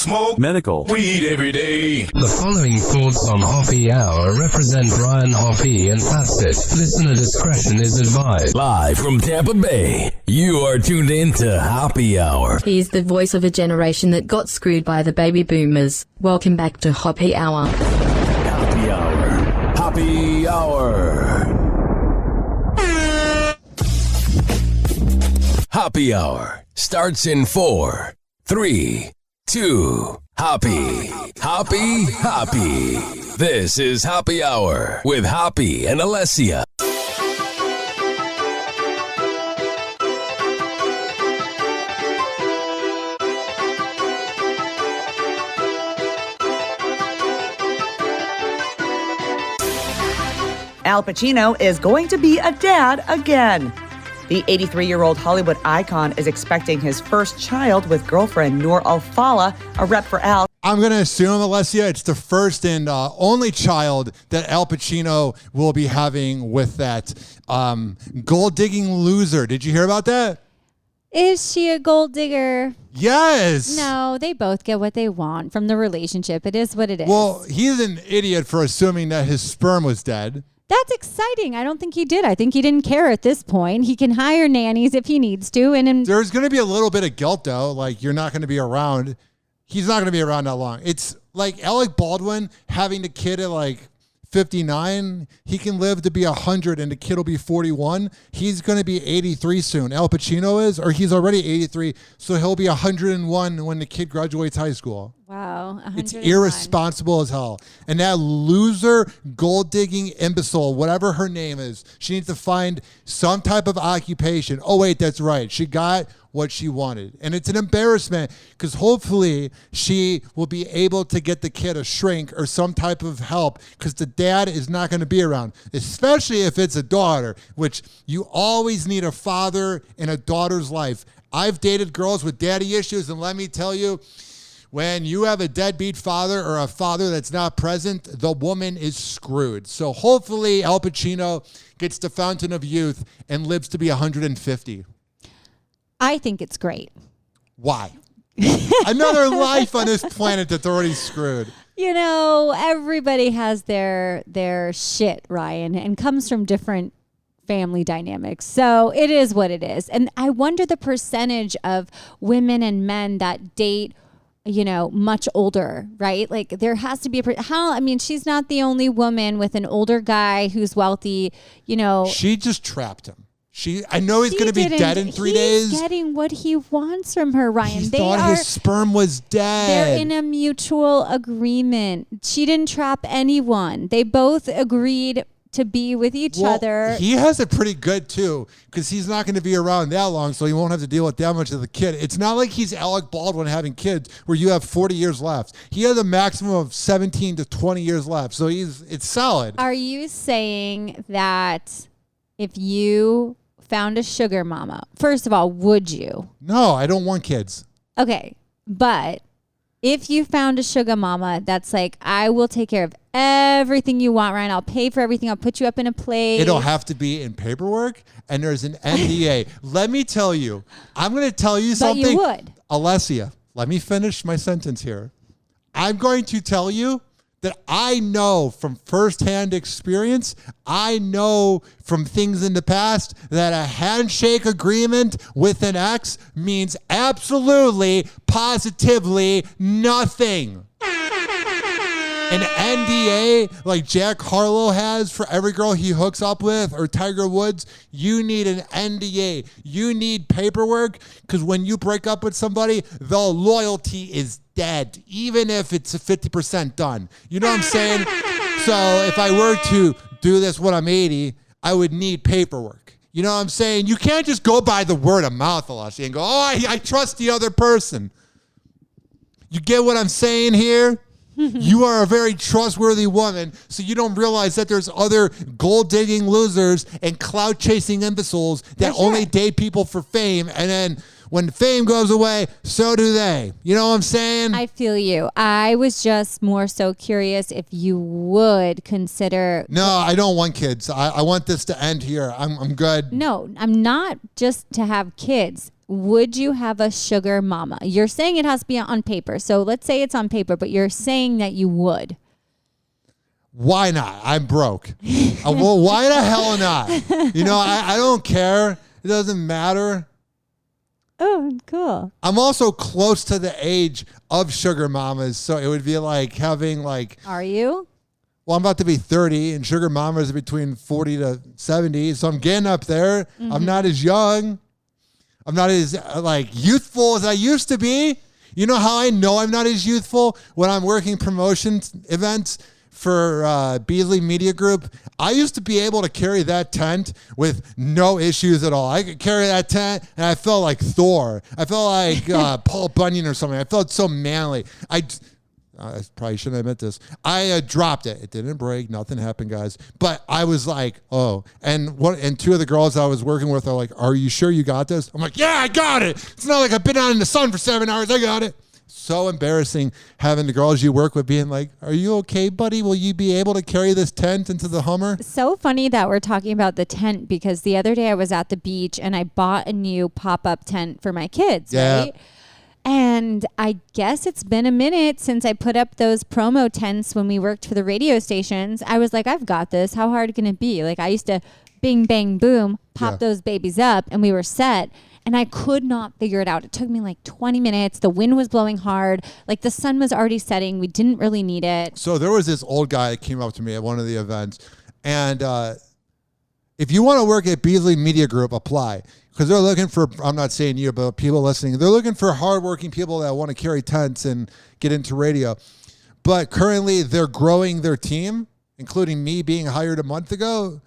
Smoke medical weed every day. The following thoughts on Hoppe Hour represent Brian Hoppe and past it. Listener discretion is advised. Live from Tampa Bay, you are tuned in to Hoppe Hour. He's the voice of a generation that got screwed by the baby boomers. Welcome back to Hoppe Hour. Hoppe Hour. Hoppe Hour. Hoppe Hour starts in 4, 3, 2, Hoppe. Hoppe, Hoppe. This is Hoppe Hour with Hoppe and Allessia. Al Pacino is going to be a dad again. The 83-year-old Hollywood icon is expecting his first child with girlfriend Noor Al-Fala, a rep for Al. I'm going to assume, Allessia, it's the first and only child that Al Pacino will be having with that gold-digging loser. Did you hear about that? Is she a gold digger? Yes. No, they both get what they want from the relationship. It is what it is. Well, he's an idiot for assuming that his sperm was dead. That's exciting. I don't think he did. I think he didn't care at this point. He can hire nannies if he needs to. And there's going to be a little bit of guilt, though. Like, you're not going to be around. He's not going to be around that long. It's like Alec Baldwin having a kid at like 59. He can live to be 100 and the kid will be 41. He's going to be 83 soon. Al Pacino is, or he's already 83. So he'll be 101 when the kid graduates high school. Wow. 101. It's irresponsible as hell. And that loser, gold-digging imbecile, whatever her name is, she needs to find some type of occupation. Oh, wait, that's right. She got what she wanted. And it's an embarrassment because hopefully she will be able to get the kid a shrink or some type of help because the dad is not going to be around, especially if it's a daughter, which you always need a father in a daughter's life. I've dated girls with daddy issues, and let me tell you, when you have a deadbeat father or a father that's not present, the woman is screwed. So hopefully Al Pacino gets the fountain of youth and lives to be 150. I think it's great. Why? Another life on this planet that's already screwed. You know, everybody has their shit, Ryan, and comes from different family dynamics. So it is what it is. And I wonder the percentage of women and men that date, you know, much older, right? Like there has to be she's not the only woman with an older guy who's wealthy, you know. She just trapped him. I know he's going to be dead in 3 days. He's getting what he wants from her, Ryan. He thought his sperm was dead. They're in a mutual agreement. She didn't trap anyone. They both agreed to be with each other. He has it pretty good too because he's not going to be around that long, so he won't have to deal with that much of the kid. It's not like he's Alec Baldwin having kids where you have 40 years left. He has a maximum of 17 to 20 years left, so it's solid. Are you saying that if you found a sugar mama, first of all, would you? No, I don't want kids. Okay, but if you found a sugar mama that's like, I will take care of everything you want, Ryan. I'll pay for everything. I'll put you up in a place. It'll have to be in paperwork, and there's an NDA. Let me tell you. I'm going to tell you something. But you would. Allessia, let me finish my sentence here. I'm going to tell you that I know from firsthand experience, I know from things in the past that a handshake agreement with an ex means absolutely, positively nothing. An NDA like Jack Harlow has for every girl he hooks up with or Tiger Woods, you need an NDA. You need paperwork because when you break up with somebody, the loyalty is dead, even if it's 50% done. You know what I'm saying? So if I were to do this when I'm 80, I would need paperwork. You know what I'm saying? You can't just go by the word of mouth, Allessia, and go, I trust the other person. You get what I'm saying here? You are a very trustworthy woman, so you don't realize that there's other gold-digging losers and clout-chasing imbeciles that only date people for fame, and then when fame goes away, so do they. You know what I'm saying? I feel you. I was just more so curious if you would consider... No, I don't want kids. I want this to end here. I'm good. No, I'm not just to have kids. would you have a sugar mama? You're saying it has to be on paper. So let's say it's on paper, but you're saying that you would. Why not? I'm broke. Well, why the hell not? You know, I don't care. It doesn't matter. Oh, cool. I'm also close to the age of sugar mamas, so it would be like having like... Are you? Well, I'm about to be 30, and sugar mamas are between 40 to 70, so I'm getting up there. Mm-hmm. I'm not as young. I'm not as like youthful as I used to be. You know how I know I'm not as youthful? When I'm working promotion events for Beasley Media Group, I used to be able to carry that tent with no issues at all. I could carry that tent, and I felt like Thor. I felt like Paul Bunyan or something. I felt so manly. I probably shouldn't admit this. I dropped it. It didn't break. Nothing happened, guys. But I was like, oh. And two of the girls I was working with are like, are you sure you got this? I'm like, yeah, I got it. It's not like I've been out in the sun for 7 hours. I got it. So embarrassing having the girls you work with being like, are you okay, buddy? Will you be able to carry this tent into the Hummer? So funny that we're talking about the tent because the other day I was at the beach and I bought a new pop-up tent for my kids, right? And I guess it's been a minute since I put up those promo tents when we worked for the radio stations. I was like, I've got this. How hard can it be? Like I used to bing, bang, boom, pop those babies up and we were set. And I could not figure it out. It took me like 20 minutes. The wind was blowing hard. Like the sun was already setting. We didn't really need it. So there was this old guy that came up to me at one of the events. And if you want to work at Beasley Media Group, apply. Because they're looking for, I'm not saying you, but people listening, they're looking for hardworking people that want to carry tents and get into radio. But currently they're growing their team, including me being hired a month ago.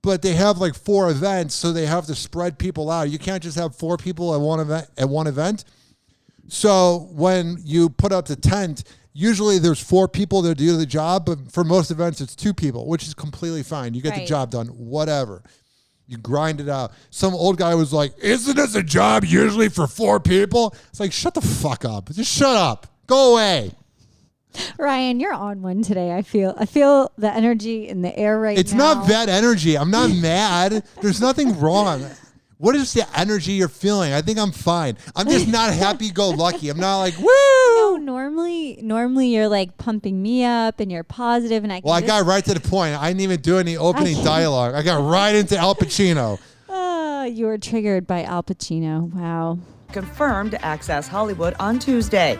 But they have like 4 events, so they have to spread people out. You can't just have 4 people at one event. So when you put up the tent, usually there's 4 people that do the job, but for most events it's 2 people, which is completely fine. You get the job done, whatever. You grind it out. Some old guy was like, isn't this a job usually for 4 people? It's like, shut the fuck up. Just shut up. Go away. Ryan, you're on one today. I feel the energy in the air right now. It's not bad energy. I'm not mad. There's nothing wrong. What is the energy you're feeling? I think I'm fine. I'm just not happy-go-lucky. I'm not like, woo! No, normally you're like pumping me up and you're positive and I got right to the point. I didn't even do any opening dialogue. I got right into Al Pacino. You were triggered by Al Pacino. Wow. Confirmed to Access Hollywood on Tuesday.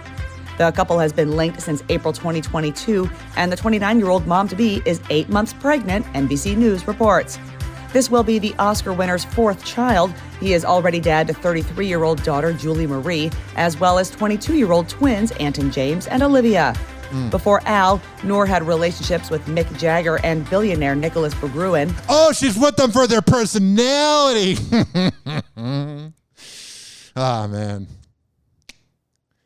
The couple has been linked since April 2022, and the 29-year-old mom-to-be is 8 months pregnant, NBC News reports. This will be the Oscar winner's 4th child. He is already dad to 33-year-old daughter Julie Marie, as well as 22-year-old twins Anton James and Olivia. Before Al, Noor had relationships with Mick Jagger and billionaire Nicholas Berggruen. Oh, she's with them for their personality. Ah, man.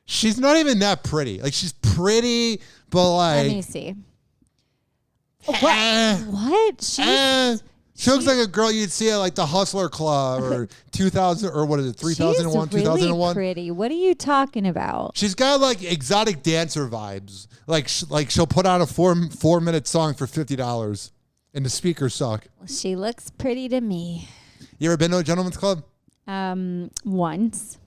She's not even that pretty. Like, she's pretty, but like... Let me see. What? She looks like a girl you'd see at like the Hustler Club or 2000 or what is it, 3001, She's 2001. Really pretty. What are you talking about? She's got like exotic dancer vibes. Like she'll put on a 4-minute song for $50 and the speakers suck. She looks pretty to me. You ever been to a gentleman's club? Once.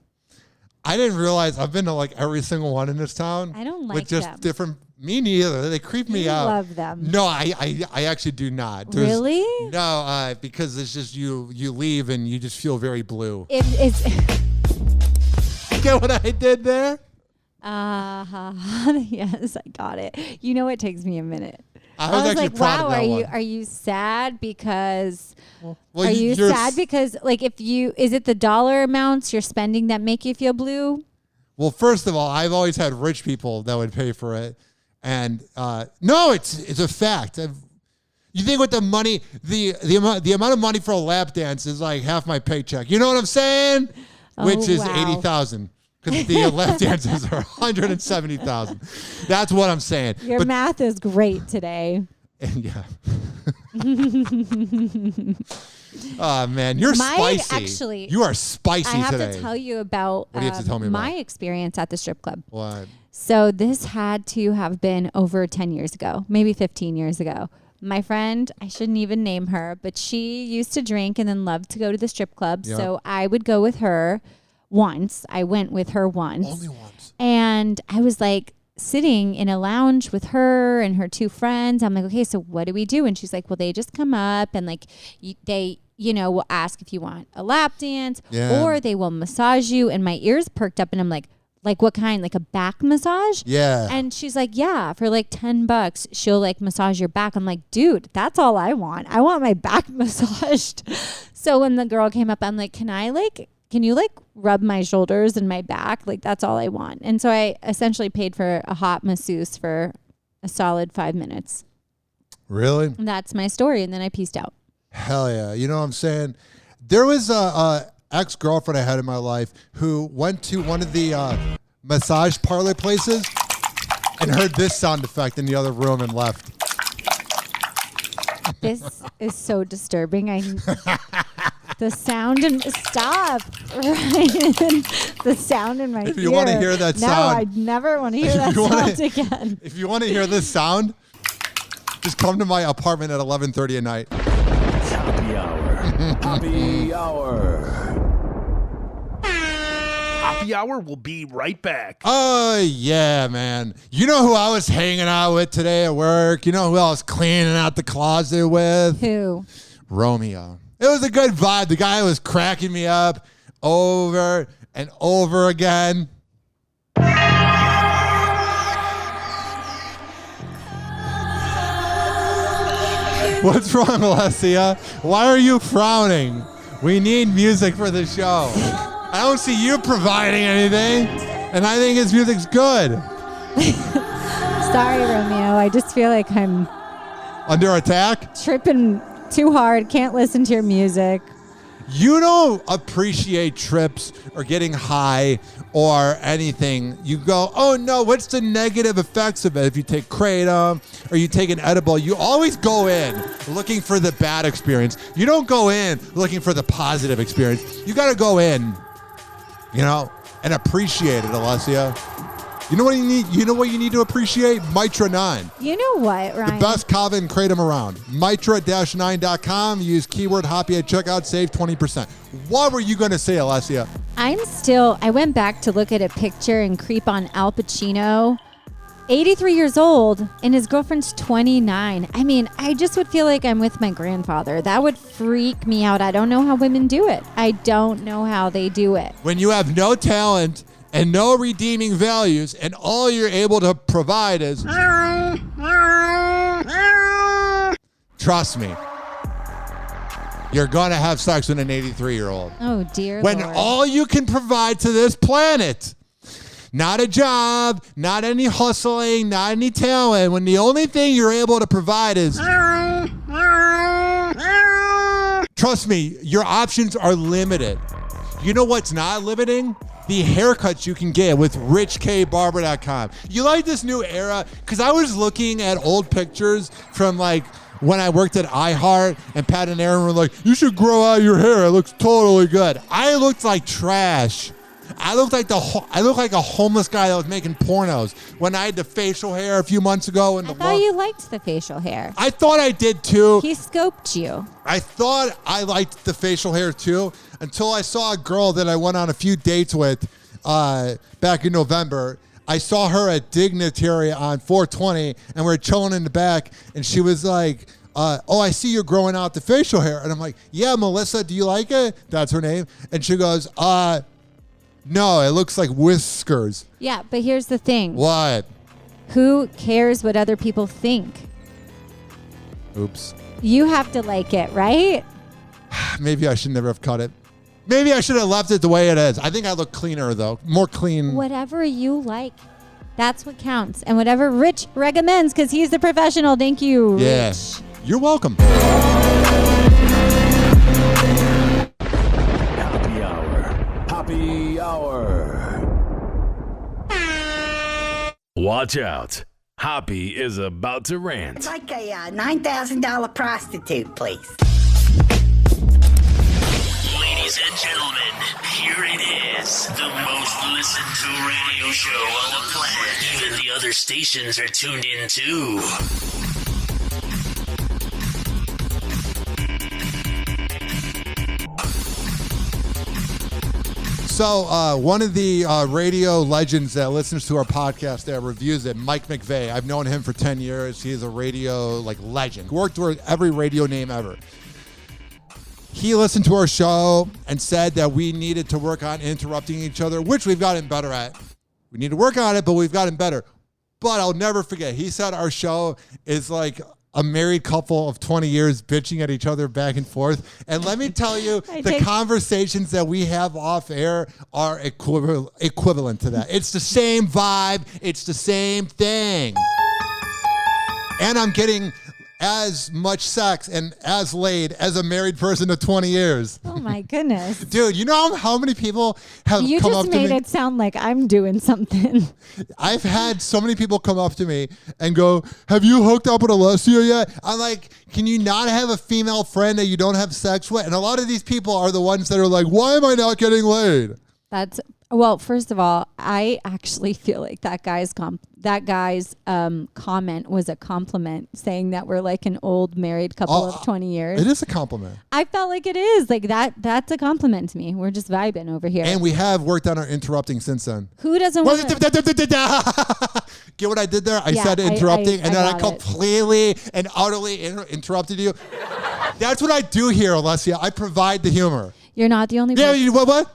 I didn't realize I've been to like every single one in this town. I don't like with just them. Different. Me neither. They creep me out. I love them. No, I actually do not. Really? No, because it's just you leave and you just feel very blue. It's Get what I did there? Yes, I got it. You know, it takes me a minute. I was actually like, proud wow, of that one. are you sad because Well, are you sad because like is it the dollar amounts you're spending that make you feel blue? Well, first of all, I've always had rich people that would pay for it. And no, it's a fact. You think with the money, the amount of money for a lap dance is like half my paycheck. You know what I'm saying? Which is $80,000. Because the lap dances are $170,000. That's what I'm saying. Your math is great today. And yeah. Oh, man, you're spicy. Actually, you are spicy today. I have to tell you about what do you have to tell me my about? experience at the strip club. What? So this had to have been over 10 years ago, maybe 15 years ago. My friend, I shouldn't even name her, but she used to drink and then loved to go to the strip club. Yep. So I would go with her. once. I went with her once. Only once. And I was like sitting in a lounge with her and her two friends. I'm like, okay, so what do we do? And she's like, well, they just come up and like they will ask if you want a lap dance or they will massage you. And my ears perked up and I'm like what kind? Like a back massage? Yeah. And she's like, yeah, for like $10, she'll like massage your back. I'm like, dude, that's all I want. I want my back massaged. So when the girl came up, I'm like, can you like rub my shoulders and my back? Like, that's all I want. And so I essentially paid for a hot masseuse for a solid 5 minutes. Really? And that's my story. And then I pieced out. Hell yeah. You know what I'm saying? There was a ex-girlfriend I had in my life who went to one of the massage parlor places and heard this sound effect in the other room and left. This is so disturbing. The sound and stop, Ryan. The sound in my ear. If you want to hear that sound. No, I never want to hear that sound again. If you want to hear this sound, just come to my apartment at 11:30 at night. Happy Hour. Happy Hour. Happy Hour will be right back. Oh, yeah, man. You know who I was hanging out with today at work? You know who I was cleaning out the closet with? Who? Romeo. It was a good vibe. The guy was cracking me up over and over again. What's wrong, Allessia? Why are you frowning? We need music for the show. I don't see you providing anything, and I think his music's good. Sorry, Romeo. I just feel like I'm Under attack? tripping too hard. Can't listen to your music. You don't appreciate trips or getting high or anything. You go, oh no, what's the negative effects of it? If you take kratom or you take an edible, you always go in looking for the bad experience. You don't go in looking for the positive experience. You got to go in, and appreciate it, Allessia. You know what you need? You know what you need to appreciate? Mitra 9. You know what, Ryan? The best Kava and Kratom around. Mitra-9.com. Use keyword Hoppe at checkout. Save 20%. What were you going to say, Allessia? I went back to look at a picture and creep on Al Pacino. 83 years old and his girlfriend's 29. I mean, I just would feel like I'm with my grandfather. That would freak me out. I don't know how women do it. I don't know how they do it. When you have no talent and no redeeming values, and all you're able to provide is... Trust me. You're going to have sex with an 83-year-old. Oh, dear When Lord. all you can provide to this planet, not a job, not any hustling, not any talent, when the only thing you're able to provide is... Trust me, your options are limited. You know what's not limiting? The haircuts you can get with richkbarber.com. You like this new era? Because I was looking at old pictures from like when I worked at iHeart, and Pat and Aaron were like, you should grow out your hair. It looks totally good. I looked like trash. I looked like a homeless guy that was making pornos when I had the facial hair a few months ago. I thought you liked the facial hair. I thought I did too. He scoped you. I thought I liked the facial hair too until I saw a girl that I went on a few dates with back in November. I saw her at Dignitary on 420 and we're chilling in the back and she was like, oh, I see you're growing out the facial hair. And I'm like, yeah, Melissa, do you like it? That's her name. And she goes, no, it looks like whiskers. Yeah, but here's the thing. What? Who cares what other people think? Oops. You have to like it, right? Maybe I should never have cut it. Maybe I should have left it the way it is. I think I look cleaner, though. More clean. Whatever you like. That's what counts. And whatever Rich recommends, because he's the professional. Thank you, Rich. Yeah. You're welcome. Happy Hour. Happy Hour. Watch out. Hoppy is about to rant. Like a $9,000 prostitute, please. Ladies and gentlemen, here it is. The most listened to radio show on the planet. Even the other stations are tuned in too. So one of the radio legends that listens to our podcast that reviews it, Mike McVeigh. I've known him for 10 years. He is a radio legend. Worked with every radio name ever. He listened to our show and said that we needed to work on interrupting each other, which we've gotten better at. We need to work on it, but we've gotten better. But I'll never forget, he said our show is like a married couple of 20 years bitching at each other back and forth. And let me tell you, the conversations that we have off air are equivalent to that. It's the same vibe. It's the same thing. And I'm getting as much sex and as laid as a married person of 20 years. Oh my goodness. Dude, you know how many people have come up to me? You just made it sound like I'm doing something. I've had so many people come up to me and go, have you hooked up with Allessia yet? I'm like, can you not have a female friend that you don't have sex with? And a lot of these people are the ones that are like, why am I not getting laid? Well, first of all, I actually feel like that guy's comment was a compliment, saying that we're like an old married couple of 20 years. It is a compliment. I felt like it is. Like that's a compliment to me. We're just vibing over here. And we have worked on our interrupting since then. Who doesn't want Get what I did there? I said interrupting, and then I completely and utterly interrupted you. That's what I do here, Allessia. I provide the humor. You're not the only person. Yeah, what?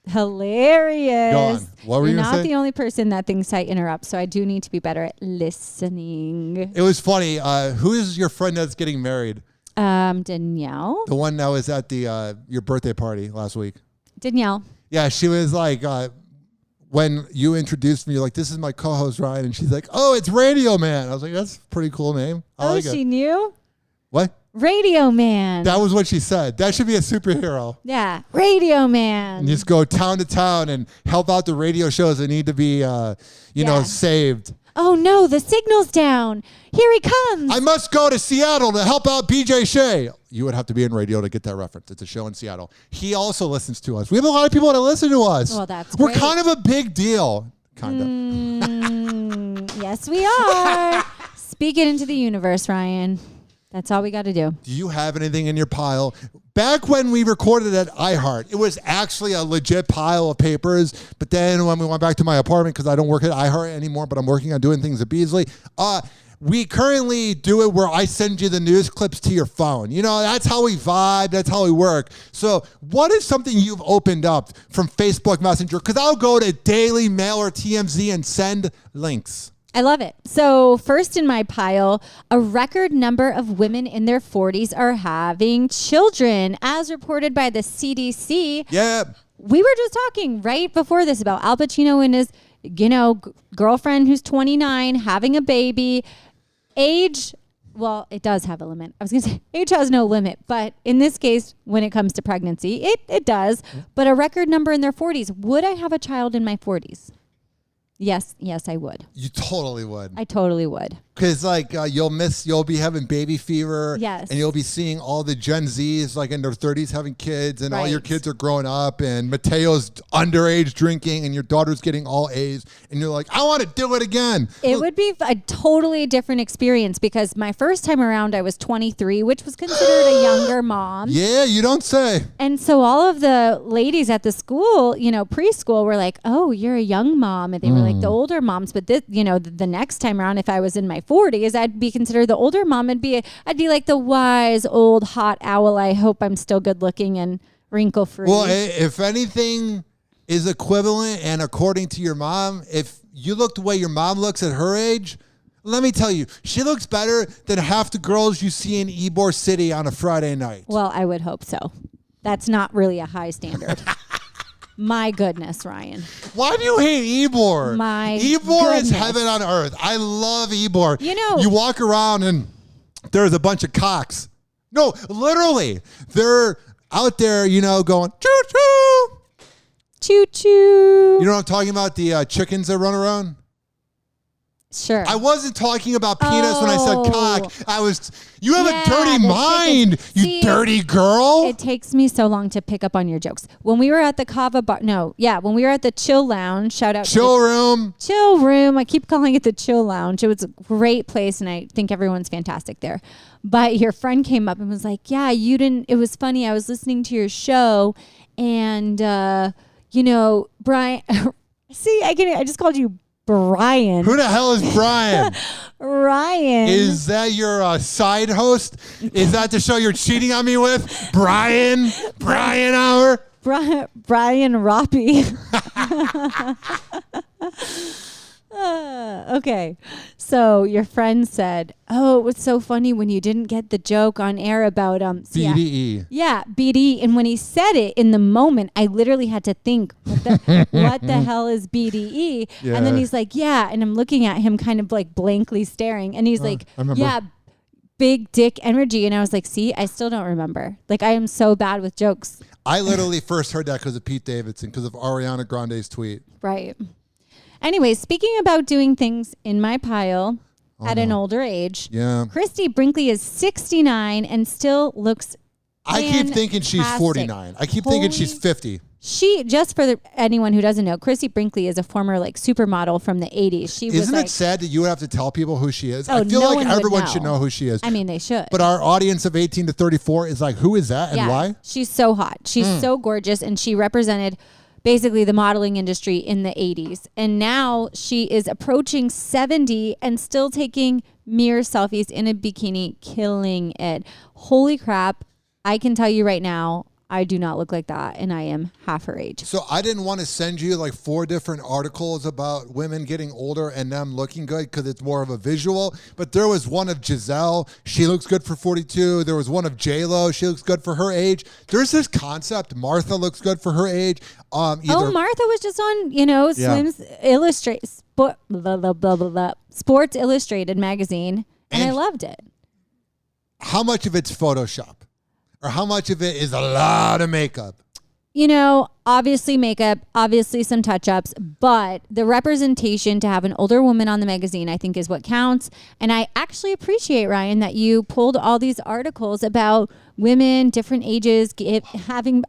Hilarious. Go on. What were you You're going to say? not the only person that thinks I interrupt, so I do need to be better at listening. It was funny. Who is your friend that's getting married? Danielle. The one that was at the your birthday party last week. Danielle. Yeah, she was like, when you introduced me, you're like, this is my co-host, Ryan. And she's like, oh, it's Radio Man. I was like, that's a pretty cool name. She knew? What? Radio Man. That was what she said. That should be a superhero. Yeah, Radio Man. And just go town to town and help out the radio shows that need to be, saved. Oh no, the signal's down. Here he comes. I must go to Seattle to help out BJ Shea. You would have to be in radio to get that reference. It's a show in Seattle. He also listens to us. We have a lot of people that listen to us. Well, that's We're great. kind of a big deal. Kind of. Yes, we are. Speak it into the universe, Ryan. That's all we got to do. Do you have anything in your pile? Back when we recorded at iHeart, it was actually a legit pile of papers. But then when we went back to my apartment, because I don't work at iHeart anymore, but I'm working on doing things at Beasley, we currently do it where I send you the news clips to your phone. You know, that's how we vibe. That's how we work. So what is something you've opened up from Facebook Messenger? Because I'll go to Daily Mail or TMZ and send links. I love it. So first in my pile, a record number of women in their 40s are having children, as reported by the CDC. Yeah. We were just talking right before this about Al Pacino and his, girlfriend who's 29 having a baby. Age, well, it does have a limit. I was going to say age has no limit, but in this case, when it comes to pregnancy, it does. But a record number in their 40s. Would I have a child in my 40s? Yes, I would. You totally would. I totally would. Because you'll be having baby fever. Yes. And you'll be seeing all the Gen Zs in their 30s having kids, and all your kids are growing up, and Mateo's underage drinking, and your daughter's getting all A's, and you're like, I want to do it again. It would be a totally different experience, because my first time around I was 23, which was considered a younger mom. Yeah, you don't say. And so all of the ladies at the school, preschool, were like, oh, you're a young mom. And they were like the older moms. But this, the next time around, if I was in my 40s, I'd be considered the older mom. I'd be like the wise old hot owl. I hope I'm still good looking and wrinkle free. Well, if anything is equivalent and according to your mom, if you look the way your mom looks at her age, let me tell you, she looks better than half the girls you see in Ybor City on a Friday night. Well, I would hope so. That's not really a high standard. My goodness, Ryan. Why do you hate Ybor? Ybor is heaven on earth. I love Ybor. You walk around and there's a bunch of cocks. No, literally. They're out there, going choo-choo. Choo-choo. You know what I'm talking about? The chickens that run around? Sure. I wasn't talking about penis when I said cock. You have a dirty mind, you dirty girl. It takes me so long to pick up on your jokes. When we were at the Kava bar, when we were at the Chill Lounge, shout out Chill Room. Chill Room. I keep calling it the Chill Lounge. It was a great place, and I think everyone's fantastic there. But your friend came up and was like, yeah, you didn't, it was funny. I was listening to your show, and Brian. See, I just called you Brian. Who the hell is Brian? Ryan. Is that your side host? Is that the show you're cheating on me with? Brian Hour? Brian Roppy. Okay. So your friend said, "Oh, it was so funny when you didn't get the joke on air about BDE." Yeah, BDE. And when he said it in the moment, I literally had to think, what the hell is BDE? Yeah. And then he's like, "Yeah." And I'm looking at him kind of like blankly staring. And he's like, "Yeah, big dick energy." And I was like, "See, I still don't remember. Like, I am so bad with jokes." I literally first heard that because of Pete Davidson, because of Ariana Grande's tweet. Right. Anyway, speaking about doing things in my pile at an older age, Christy Brinkley is 69 and still looks I keep thinking she's 49. I keep thinking she's 50. Just for anyone who doesn't know, Christy Brinkley is a former supermodel from the 80s. Isn't it sad that you would have to tell people who she is? Oh, I feel no like one would everyone know. should know who she is. I mean, they should. But our audience of 18 to 34 is like, who is that and why? She's so hot. She's so gorgeous, and she represented basically the modeling industry in the 80s. And now she is approaching 70 and still taking mirror selfies in a bikini, killing it. Holy crap. I can tell you right now, I do not look like that, and I am half her age. So I didn't want to send you like 4 different articles about women getting older and them looking good because it's more of a visual. But there was one of Giselle. She looks good for 42. There was one of J-Lo. She looks good for her age. There's this concept. Martha looks good for her age. Martha was just on, Slim's Sports Illustrated magazine, and I loved it. How much of it's Photoshop? Or how much of it is a lot of makeup? Obviously makeup, obviously some touch-ups, but the representation to have an older woman on the magazine, I think, is what counts. And I actually appreciate, Ryan, that you pulled all these articles about women, different ages,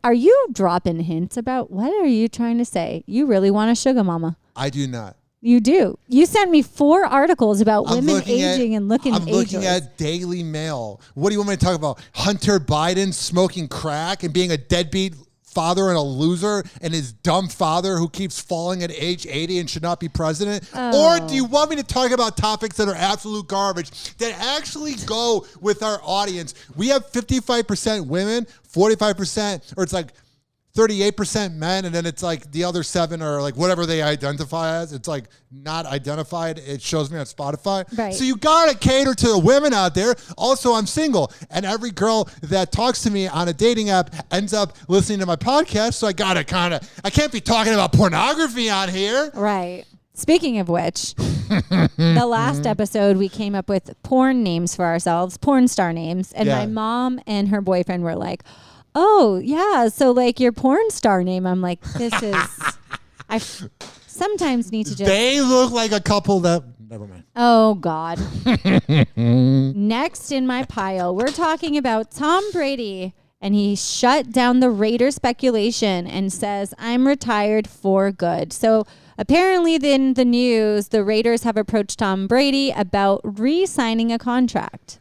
are you dropping hints about what are you trying to say? You really want a sugar mama. I do not. You do. You sent me 4 articles about women aging and looking ageless. I'm looking at Daily Mail. What do you want me to talk about? Hunter Biden smoking crack and being a deadbeat father and a loser, and his dumb father who keeps falling at age 80 and should not be president? Or do you want me to talk about topics that are absolute garbage that actually go with our audience? We have 55% women, 45%, or it's like 38% men, and then it's like the other 7 are like whatever they identify as. It's like not identified. It shows me on Spotify. Right. So you gotta cater to the women out there. Also, I'm single, and every girl that talks to me on a dating app ends up listening to my podcast. So I gotta I can't be talking about pornography on here. Right. Speaking of which, the last episode we came up with porn names for ourselves, porn star names, and my mom and her boyfriend were like, "Oh, yeah, so like your porn star name." I'm like, I sometimes need to just... They look like a couple that... Never mind. Oh, God. Next in my pile, we're talking about Tom Brady, and he shut down the Raider speculation and says, "I'm retired for good." So apparently in the news, the Raiders have approached Tom Brady about re-signing a contract.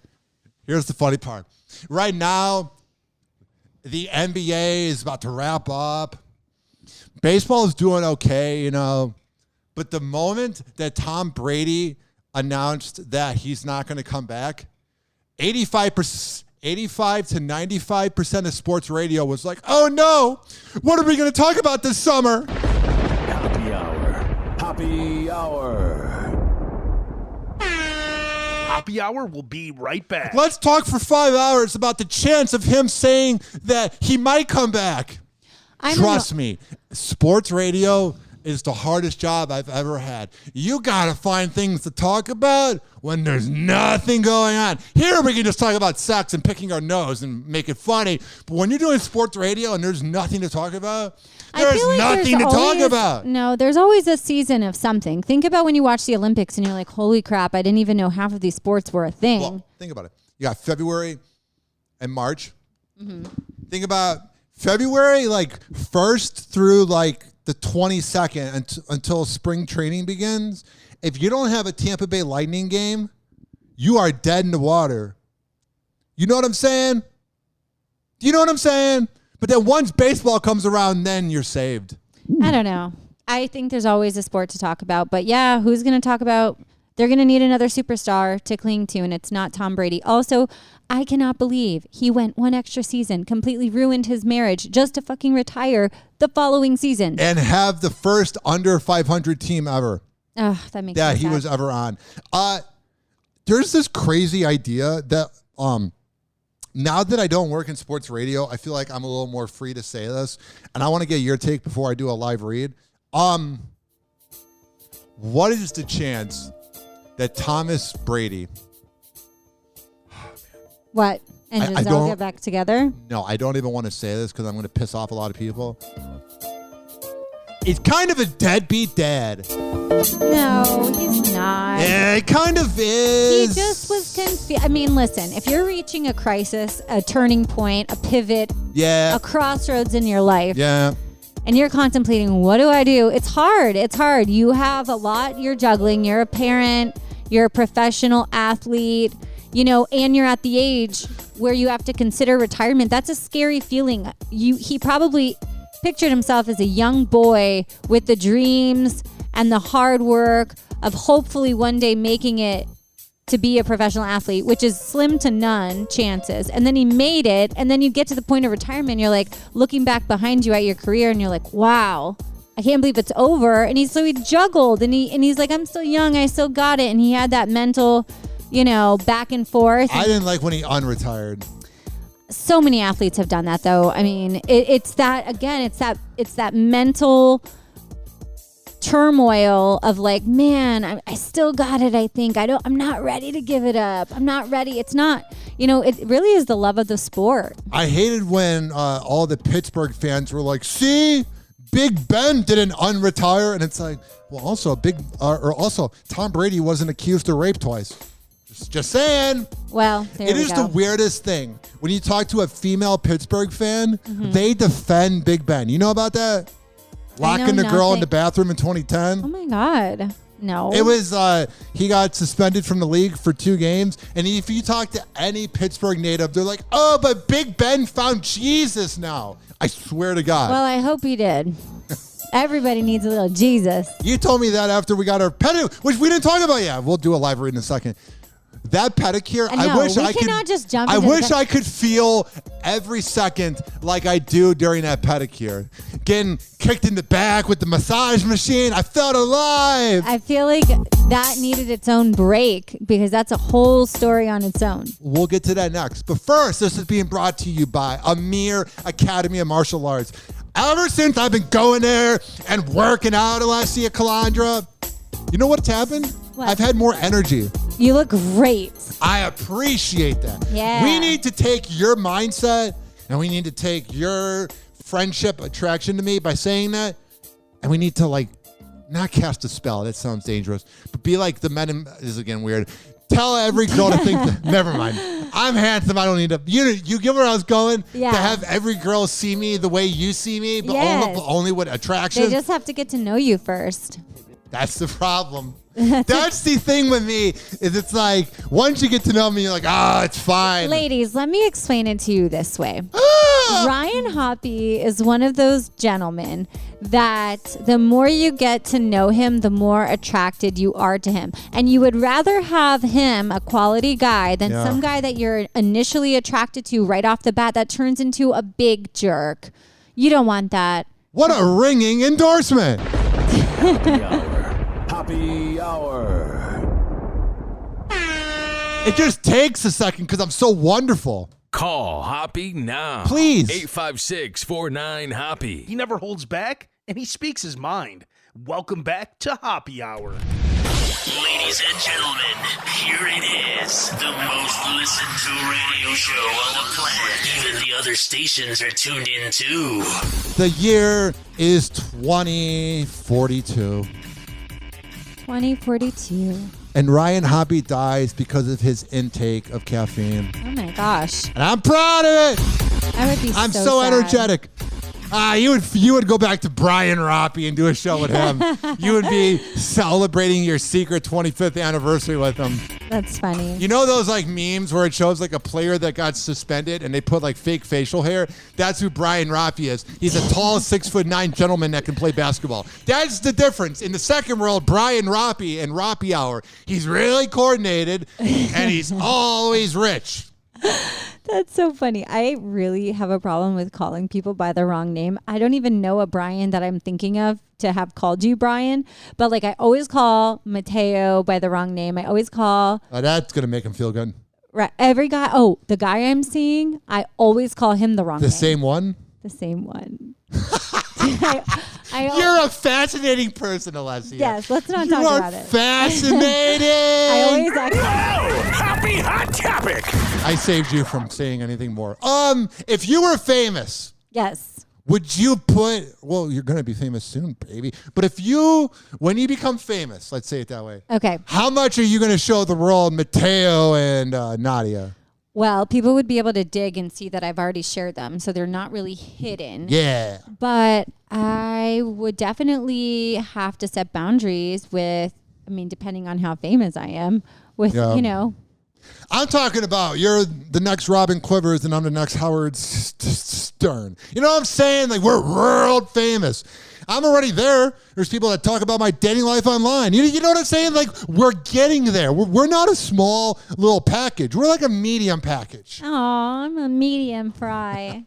Here's the funny part. Right now, the NBA is about to wrap up. Baseball is doing okay, But the moment that Tom Brady announced that he's not going to come back, 85 to 95% of sports radio was like, "Oh no, what are we going to talk about this summer?" Happy Hour. Happy Hour. Happy Hour will be right back. Let's talk for 5 hours about the chance of him saying that he might come back. Trust me, sports radio is the hardest job I've ever had. You got to find things to talk about when there's nothing going on. Here we can just talk about sex and picking our nose and make it funny. But when you're doing sports radio and there's nothing to talk about, there's nothing to talk about. No, there's always a season of something. Think about when you watch the Olympics and you're like, "Holy crap, I didn't even know half of these sports were a thing." Well, think about it. You got February and March. Mm-hmm. Think about February, like 1st through like the 22nd until spring training begins. If you don't have a Tampa Bay Lightning game, you are dead in the water. You know what I'm saying? Do you know what I'm saying? But then once baseball comes around, then you're saved. I don't know. I think there's always a sport to talk about. But yeah, who's going to talk about? They're going to need another superstar to cling to, and it's not Tom Brady. Also, I cannot believe he went one extra season, completely ruined his marriage just to fucking retire the following season. And have the first under 500 team ever. Oh, that makes that me he sad. was ever on. There's this crazy idea that now that I don't work in sports radio, I feel like I'm a little more free to say this, and I want to get your take before I do a live read. What is the chance that Thomas Brady? What? And Giselle get back together? No, I don't even want to say this because I'm going to piss off a lot of people. He's kind of a deadbeat dad. No, he's not. Yeah, he kind of is. He just was confused. I mean, listen, if you're reaching a crisis, a turning point, a pivot, a crossroads in your life, and you're contemplating, what do I do? It's hard. It's hard. You have a lot you're juggling. You're a parent. You're a professional athlete, and you're at the age where you have to consider retirement. That's a scary feeling. He probably pictured himself as a young boy with the dreams and the hard work of hopefully one day making it to be a professional athlete, which is slim to none chances. And then he made it, and then you get to the point of retirement, you're like looking back behind you at your career, and you're like, wow, I can't believe it's over. And he juggled, and he's like, I'm still young, I still got it. And he had that mental, back and forth. I didn't like when he unretired. So many athletes have done that, though. I mean, it's that mental turmoil of like, man, I still got it. I think I'm not ready to give it up. I'm not ready. It's not, it really is the love of the sport. I hated when all the Pittsburgh fans were like, see, Big Ben didn't unretire. And it's like, well, also Tom Brady wasn't accused of rape twice. Just saying. Well, it is the weirdest thing. When you talk to a female Pittsburgh fan, they defend Big Ben. You know about that? Locking the girl in the bathroom in 2010? Oh, my God. No. It was, he got suspended from the league for 2 games. And if you talk to any Pittsburgh native, they're like, oh, but Big Ben found Jesus now. I swear to God. Well, I hope he did. Everybody needs a little Jesus. You told me that after we got our pedicure, which we didn't talk about yet. We'll do a live read in a second. That pedicure, I wish I could. Just jump I wish I could feel every second like I do during that pedicure. Getting kicked in the back with the massage machine. I felt alive. I feel like that needed its own break because that's a whole story on its own. We'll get to that next. But first, this is being brought to you by Amir Academy of Martial Arts. Ever since I've been going there and working out, Allessia, Calandra, you know what's happened? What? I've had more energy. You look great. I appreciate that. Yeah. We need to take your mindset and we need to take your friendship attraction to me by saying that. And we need to not cast a spell. That sounds dangerous. But be like the men in, this is again weird. Tell every girl to think that, never mind. I'm handsome. I don't need to. You get where I was going? Yeah. To have every girl see me the way you see me, but only with attraction. They just have to get to know you first. That's the problem. That's the thing with me, is it's like, once you get to know me, you're like, it's fine. Ladies, let me explain it to you this way. Ryan Hoppe is one of those gentlemen that the more you get to know him, the more attracted you are to him. And you would rather have him, a quality guy, than some guy that you're initially attracted to right off the bat that turns into a big jerk. You don't want that. What a ringing endorsement. Hoppe Hour. It just takes a second because I'm so wonderful. Call Hoppe now. Please. 856-49-HOPPE. He never holds back, and he speaks his mind. Welcome back to Hoppe Hour. Ladies and gentlemen, here it is. The most listened to radio show on the planet. Even the other stations are tuned in too. The year is 2042. 2042. And Ryan Hoppe dies because of his intake of caffeine. Oh my gosh. And I'm proud of it. I would be I'm so so sad. energetic. You would go back to Brian Hoppe and do a show with him. You would be celebrating your secret 25th anniversary with him. That's funny. You know those like memes where it shows like a player that got suspended and they put like fake facial hair? That's who Brian Roppy is. He's a tall 6'9" gentleman that can play basketball. That's the difference. In the second world, Brian Roppy and Hoppe Hour, he's really coordinated and he's always rich. That's so funny. I really have a problem with calling people by the wrong name. I don't even know a Brian that I'm thinking of to have called you Brian, but like I always call Mateo by the wrong name. I always call. That's going to make him feel good. Right. Every guy. Oh, the guy I'm seeing, I always call him the wrong name. The same one? The same one. You're a fascinating person, Allessia. Yes, let's not talk about it. Fascinating. I always act. Happy hot topic. I saved you from saying anything more. If you were famous, Yes. would you well, you're going to be famous soon, baby. But when you become famous, let's say it that way. Okay. How much are you going to show the world Mateo and Nadia? Well, people would be able to dig and see that I've already shared them, so they're not really hidden. Yeah. But I would definitely have to set boundaries depending on how famous I am, I'm talking about you're the next Robin Quivers and I'm the next Howard Stern. You know what I'm saying? Like, we're world famous. I'm already there. There's people that talk about my dating life online. You know what I'm saying? Like, we're getting there. We're not a small little package. We're like a medium package. Oh, I'm a medium fry.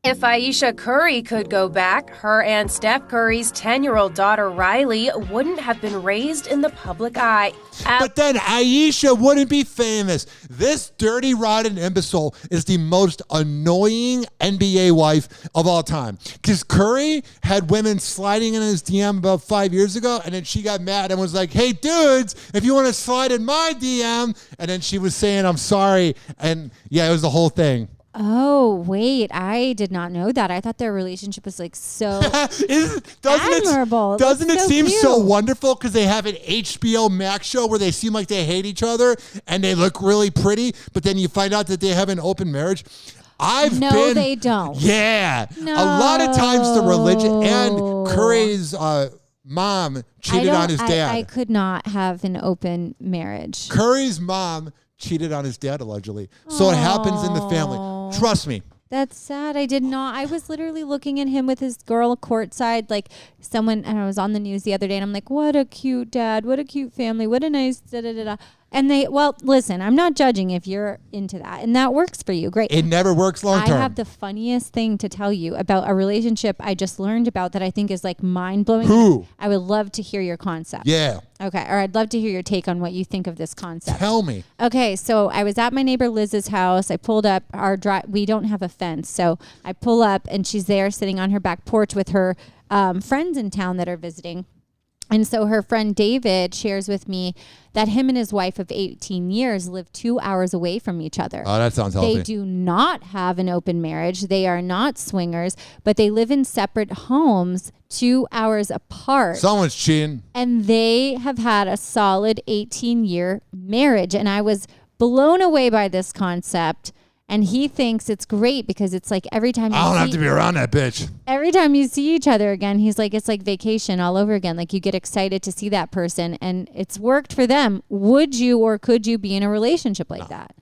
If Aisha Curry could go back, her and Steph Curry's 10-year-old daughter Riley wouldn't have been raised in the public eye. But then Aisha wouldn't be famous. This dirty, rotten imbecile is the most annoying NBA wife of all time. Because Curry had women sliding in his DM about 5 years ago, and then she got mad and was like, hey, dudes, if you want to slide in my DM. And then she was saying, I'm sorry. And yeah, it was the whole thing. Oh, wait. I did not know that. I thought their relationship was like so admirable. Doesn't it so seem cute. so wonderful because they have an HBO Max show where they seem like they hate each other and they look really pretty, but then you find out that they have an open marriage? No, they don't. Yeah. No. A lot of times the religion and Curry's mom cheated on his dad. I could not have an open marriage. Curry's mom cheated on his dad, allegedly. So it happens in the family. Trust me. That's sad. I did not. I was literally looking at him with his girl courtside, like someone, and I was on the news the other day, and I'm like, what a cute dad. What a cute family. What a nice da-da-da-da. And listen, I'm not judging if you're into that, and that works for you. Great. It never works long term. I have the funniest thing to tell you about a relationship I just learned about that I think is like mind-blowing. Who? I would love to hear your concept. Yeah. Okay. Or I'd love to hear your take on what you think of this concept. Tell me. Okay. So I was at my neighbor Liz's house. I pulled up we don't have a fence. So I pull up and she's there sitting on her back porch with her friends in town that are visiting. And so her friend David shares with me that him and his wife of 18 years live 2 hours away from each other. Oh, that sounds healthy. They do not have an open marriage. They are not swingers, but they live in separate homes 2 hours apart. Someone's cheating. And they have had a solid 18-year marriage. And I was blown away by this concept. And he thinks it's great because it's like every time I don't have to be around that bitch. Every time you see each other again, he's like, it's like vacation all over again. Like you get excited to see that person and it's worked for them. Would you or could you be in a relationship like that?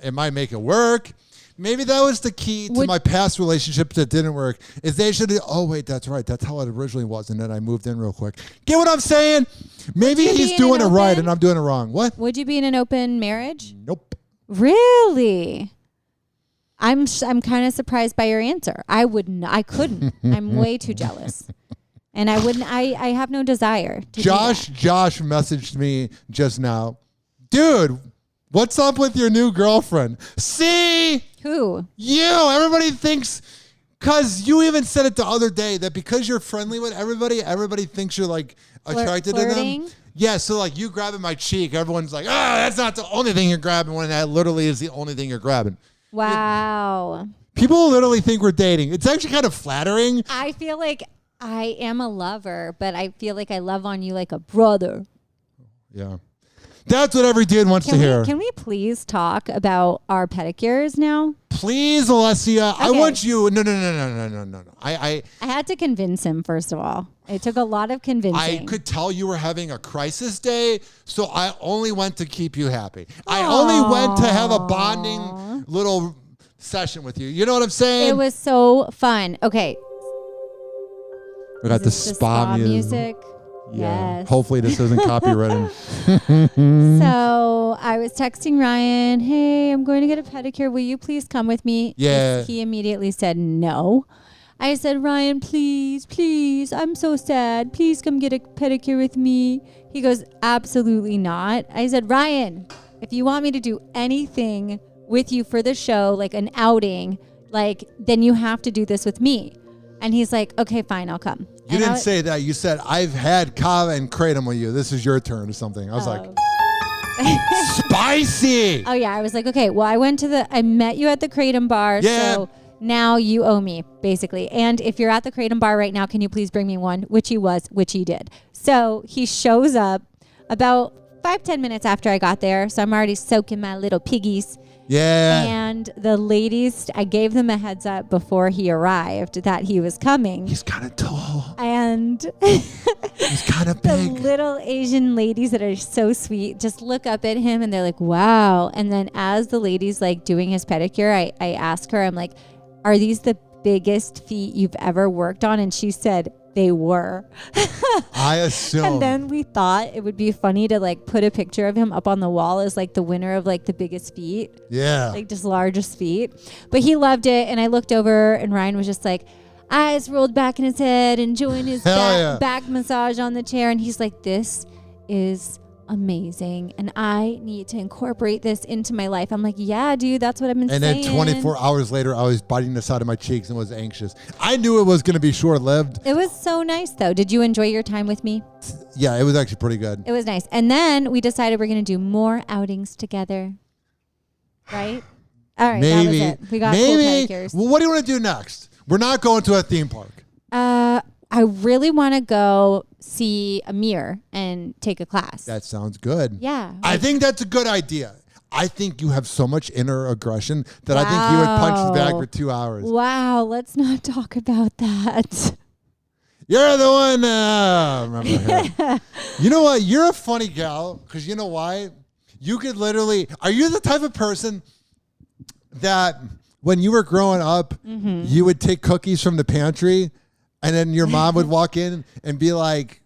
It might make it work. Maybe that was the key to my past relationships that didn't work. Is they should wait, that's right. That's how it originally was. And then I moved in real quick. Get what I'm saying? Maybe he's doing it right and I'm doing it wrong. What? Would you be in an open marriage? Nope. Really? I'm kind of surprised by your answer. I couldn't. I'm way too jealous. And I wouldn't, I have no desire to Josh messaged me just now. Dude, what's up with your new girlfriend? See? Who? You. Everybody thinks, because you even said it the other day, that because you're friendly with everybody thinks you're like attracted to them. Yeah, so like you grabbing my cheek, everyone's like, that's not the only thing you're grabbing, when that literally is the only thing you're grabbing. Wow. People literally think we're dating. It's actually kind of flattering. I feel like I am a lover, but I feel like I love on you like a brother. Yeah. That's what every dude wants to hear. Can we please talk about our pedicures now? Please, Allessia. Okay. I want you. No. I had to convince him, first of all. It took a lot of convincing. I could tell you were having a crisis day, so I only went to keep you happy. I only went to have a bonding little session with you. You know what I'm saying? It was so fun. Okay. We got the spa music. Yeah. Yes. Hopefully this isn't copyrighted. So I was texting Ryan, hey, I'm going to get a pedicure. Will you please come with me? Yeah. He immediately said no. I said, Ryan, please, I'm so sad. Please come get a pedicure with me. He goes, absolutely not. I said, Ryan, if you want me to do anything with you for the show, like an outing, like, then you have to do this with me. And he's like, okay, fine, I'll come. You didn't say that. You said, I've had Kava and Kratom with you. This is your turn or something. I was like, spicy. Oh, yeah. I was like, okay, well, I met you at the Kratom bar. Yeah. So now you owe me, basically. And if you're at the Kratom bar right now, can you please bring me one? Which he did. So he shows up about 5-10 minutes after I got there. So I'm already soaking my little piggies. Yeah. And the ladies, I gave them a heads up before he arrived that he was coming. He's kind of tall. And he's kind of big. The little Asian ladies that are so sweet just look up at him and they're like, wow. And then as the lady's like doing his pedicure, I ask her, I'm like, are these the biggest feet you've ever worked on? And she said, they were. I assume. And then we thought it would be funny to like put a picture of him up on the wall as like the winner of like the biggest feet. Yeah. Like just largest feet. But he loved it. And I looked over and Ryan was just like, eyes rolled back in his head, enjoying his back massage on the chair. And he's like, this is amazing. And I need to incorporate this into my life. I'm like, yeah, dude, that's what I've been saying. And then 24 hours later, I was biting the side of my cheeks and was anxious. I knew it was going to be short-lived. It was so nice, though. Did you enjoy your time with me? Yeah, it was actually pretty good. It was nice. And then we decided we're going to do more outings together. Right? All right, that was it. We got cool pedicures. Well, what do you want to do next? We're not going to a theme park. I really want to go see Amir and take a class. That sounds good. Yeah. I think that's a good idea. I think you have so much inner aggression that I think you would punch the bag for 2 hours. Wow. Let's not talk about that. You're the one. Remember You know what? You're a funny gal because you know why? You could literally. Are you the type of person that when you were growing up, you would take cookies from the pantry? And then your mom would walk in and be like,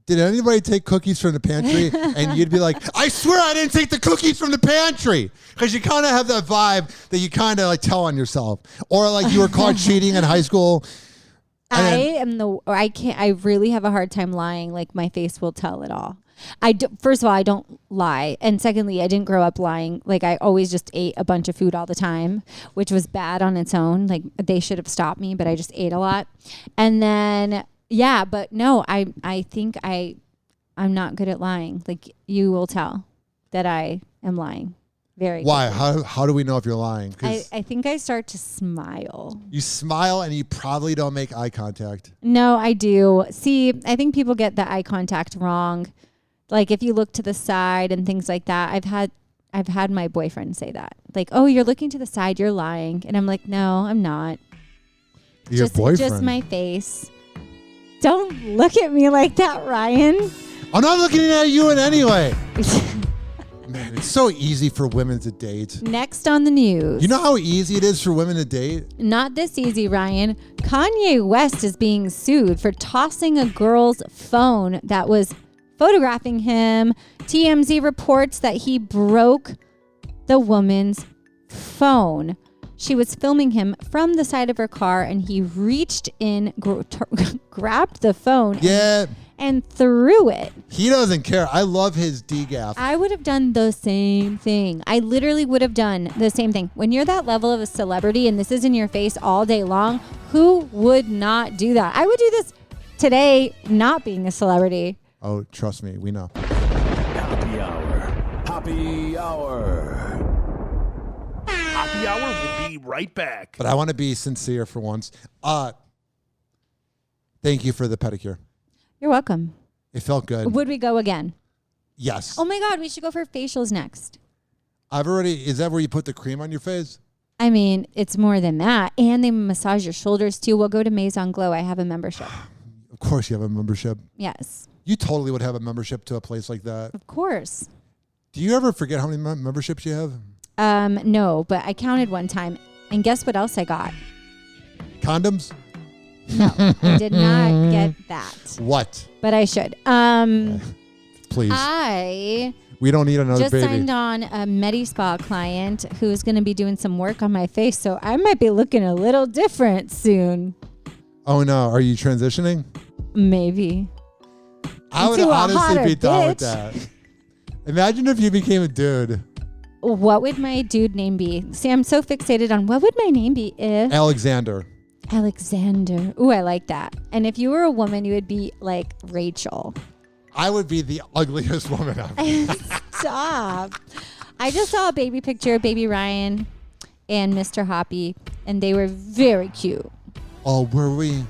did anybody take cookies from the pantry? And you'd be like, I swear I didn't take the cookies from the pantry. Because you kind of have that vibe that you kind of like tell on yourself. Or like you were caught cheating in high school. I really have a hard time lying. Like my face will tell it all. First of all, I don't lie. And secondly, I didn't grow up lying. Like I always just ate a bunch of food all the time, which was bad on its own. Like they should have stopped me, but I just ate a lot. And then, yeah, but no, I think I'm not good at lying. Like you will tell that I am lying. Very Why? quickly. How do we know if you're lying? I think I start to smile. You smile and you probably don't make eye contact. No, I do. See, I think people get the eye contact wrong. Like if you look to the side and things like that, I've had my boyfriend say that. Like, oh, you're looking to the side, you're lying. And I'm like, no, I'm not. Your boyfriend. Just my face. Don't look at me like that, Ryan. I'm not looking at you in any way. Man, it's so easy for women to date. Next on the news. You know how easy it is for women to date? Not this easy, Ryan. Kanye West is being sued for tossing a girl's phone that was photographing him. TMZ reports that he broke the woman's phone. She was filming him from the side of her car and he reached in, grabbed the phone and threw it. He doesn't care. I love his degaff. I would have done the same thing. I literally would have done the same thing. When you're that level of a celebrity and this is in your face all day long, who would not do that? I would do this today, not being a celebrity. Oh, trust me, we know. Happy Hour. Happy Hour. Happy Hour will be right back. But I want to be sincere for once. Thank you for the pedicure. You're welcome. It felt good. Would we go again? Yes. Oh my God, we should go for facials next. Is that where you put the cream on your face? I mean, it's more than that. And they massage your shoulders too. We'll go to Maison Glow. I have a membership. Of course you have a membership. Yes. You totally would have a membership to a place like that. Of course. Do you ever forget how many memberships you have? No, but I counted one time. And guess what else I got? Condoms? No, I did not get that. What? But I should. Please. We don't need another just baby. Signed on a MediSpa client who's going to be doing some work on my face, so I might be looking a little different soon. Oh no, are you transitioning? Maybe. I would Into a honestly hotter be down with bitch. that. Imagine if you became a dude. What would my dude name be? See, I'm so fixated on what would my name be if... Alexander. Ooh, I like that. And if you were a woman, you would be like Rachel. I would be the ugliest woman ever. Stop. I just saw a baby picture of baby Ryan and Mr. Hoppe, and they were very cute. Oh, were we?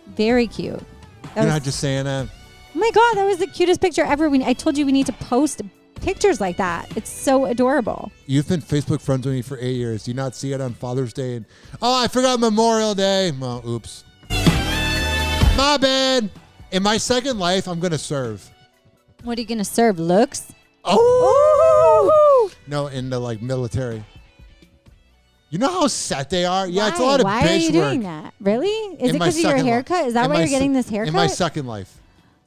Very cute. You're not just saying that? Oh my God, that was the cutest picture ever. I told you we need to post pictures like that. It's so adorable. You've been Facebook friends with me for 8 years. Do you not see it on Father's Day? And, I forgot Memorial Day. Well, oops. My bad. In my second life, I'm going to serve. What are you going to serve? Looks? Oh! No, in the military. You know how set they are? Yeah, it's a lot of bitch work. Why are you doing that? Really? Is it because of your haircut? Is that why you're getting this haircut? In my second life.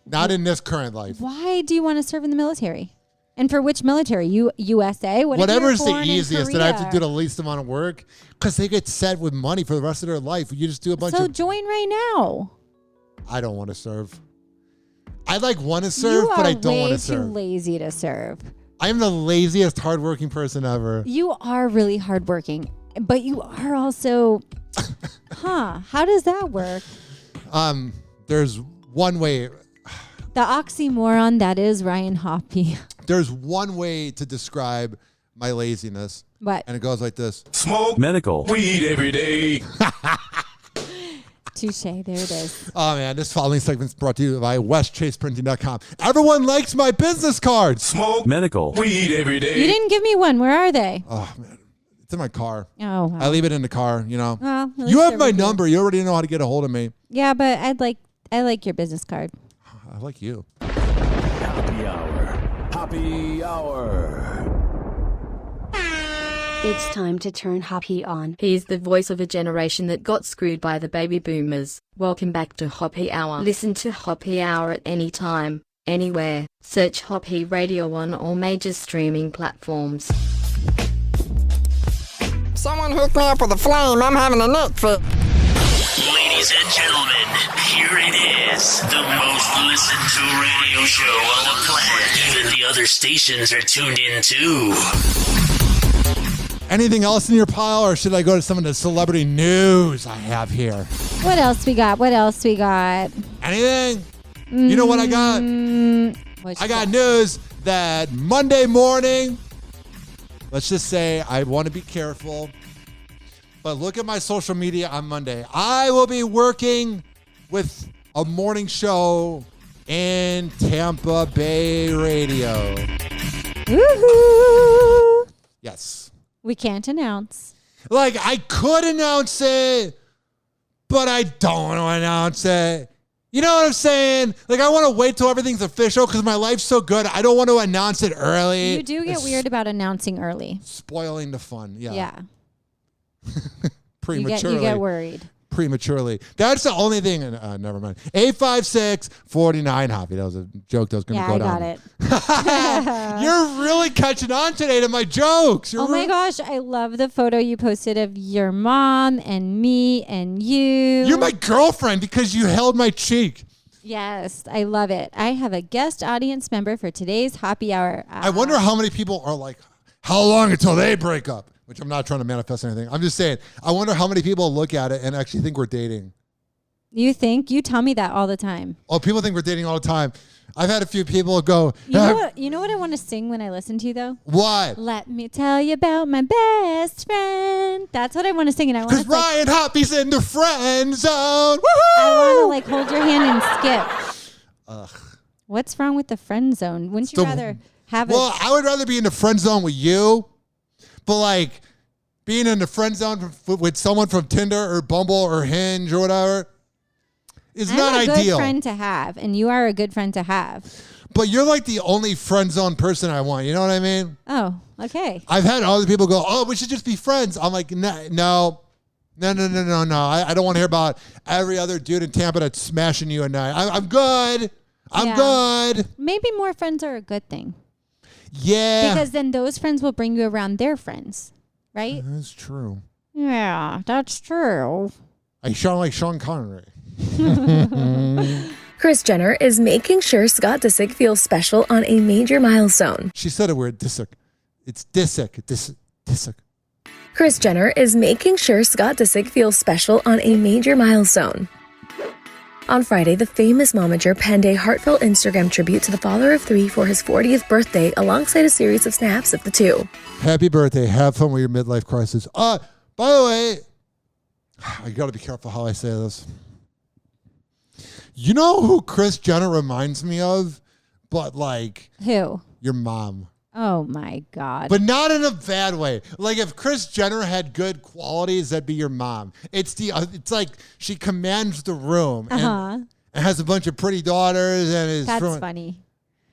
Not in this current life. Why do you want to serve in the military? And for which military? USA? Whatever's the easiest that I have to do the least amount of work, because they get set with money for the rest of their life. You just do a bunch of... So join right now. I don't want to serve. I want to serve, but I don't want to serve. You are way too lazy to serve. I am the laziest hardworking person ever. You are really hardworking, but you are also... How does that work? There's one way... The oxymoron that is Ryan Hoppe. There's one way to describe my laziness. What? And it goes like this. Smoke medical weed every day. Touche. There it is. Oh, man. This following segment is brought to you by WestChasePrinting.com. Everyone likes my business cards. Smoke medical weed every day. You didn't give me one. Where are they? Oh, man. It's in my car. Oh, wow. I leave it in the car, you know. Well, you have my number. You already know how to get a hold of me. Yeah, but I like your business card. I like you. Happy Hour. Happy Hour. It's time to turn Hoppe on. He's the voice of a generation that got screwed by the baby boomers. Welcome back to Hoppe Hour. Listen to Hoppe Hour at any time, anywhere. Search Hoppe Radio on all major streaming platforms. Someone hook me up with a flame. I'm having a neck fit. Ladies and gentlemen, here it is. The most listened to radio show on the planet. Even the other stations are tuned in too. Anything else in your pile, or should I go to some of the celebrity news I have here? What else we got? Anything? You know what I got? I got news that Monday morning, let's just say I want to be careful, but look at my social media on Monday. I will be working with a morning show in Tampa Bay radio. Woohoo! Yes. We can't announce. I could announce it, but I don't want to announce it. You know what I'm saying? I want to wait till everything's official because my life's so good. I don't want to announce it early. You do get weird about announcing early. Spoiling the fun. Yeah. Yeah. Prematurely. You get worried. Prematurely. That's the only thing. Never mind. 856-49 Hoppe. That was a joke that was going to go down. Yeah, I got it. You're really catching on today to my jokes. My gosh. I love the photo you posted of your mom and me and you. You're my girlfriend because you held my cheek. Yes, I love it. I have a guest audience member for today's Hoppe Hour. I wonder how many people are like, how long until they break up? Which I'm not trying to manifest anything. I'm just saying, I wonder how many people look at it and actually think we're dating. You think? You tell me that all the time. Oh, people think we're dating all the time. I've had a few people go. You know what I want to sing when I listen to you, though? What? Let me tell you about my best friend. That's what I want to sing. And I want to Ryan Hoppe's in the friend zone. Woohoo! I want to hold your hand and skip. Ugh. What's wrong with the friend zone? Wouldn't you rather have Well, I would rather be in the friend zone with you, but like being in the friend zone with someone from Tinder or Bumble or Hinge or whatever is not ideal. I'm a good friend to have, and you are a good friend to have. But you're like the only friend zone person I want. You know what I mean? Oh, okay. I've had other people go, "Oh, we should just be friends." I'm like, no. I don't want to hear about every other dude in Tampa that's smashing you at night. I'm good. I'm good. Maybe more friends are a good thing. Yeah. Because then those friends will bring you around their friends, right? That's true. Yeah, that's true. I sound like Sean Connery. Kris Jenner is making sure Scott Disick feels special on a major milestone. She said a word, Disick. It's Disick. Disick. Kris Jenner is making sure Scott Disick feels special on a major milestone. On Friday, the famous momager penned a heartfelt Instagram tribute to the father of three for his 40th birthday alongside a series of snaps of the two. Happy birthday. Have fun with your midlife crisis. By the way, I got to be careful how I say this. You know who Kris Jenner reminds me of? But like... Who? Your mom. Oh, my God. But not in a bad way. Like, if Kris Jenner had good qualities, that'd be your mom. It's like she commands the room and has a bunch of pretty daughters and is... That's funny.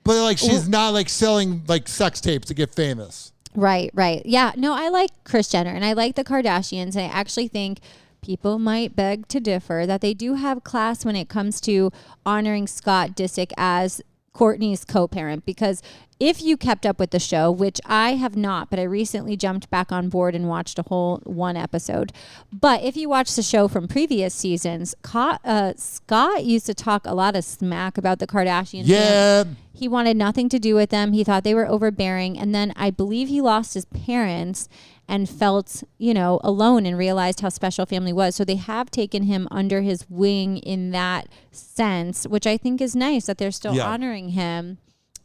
But, like, she's not, like, selling, like, sex tapes to get famous. Right. Yeah. No, I like Kris Jenner, and I like the Kardashians, and I actually think people might beg to differ that they do have class when it comes to honoring Scott Disick as Kourtney's co-parent, because if you kept up with the show, which I have not, but I recently jumped back on board and watched a whole one episode. But if you watch the show from previous seasons, Scott used to talk a lot of smack about the Kardashians. Yeah. He wanted nothing to do with them. He thought they were overbearing. And then I believe he lost his parents and felt, alone and realized how special family was. So they have taken him under his wing in that sense, which I think is nice that they're still honoring him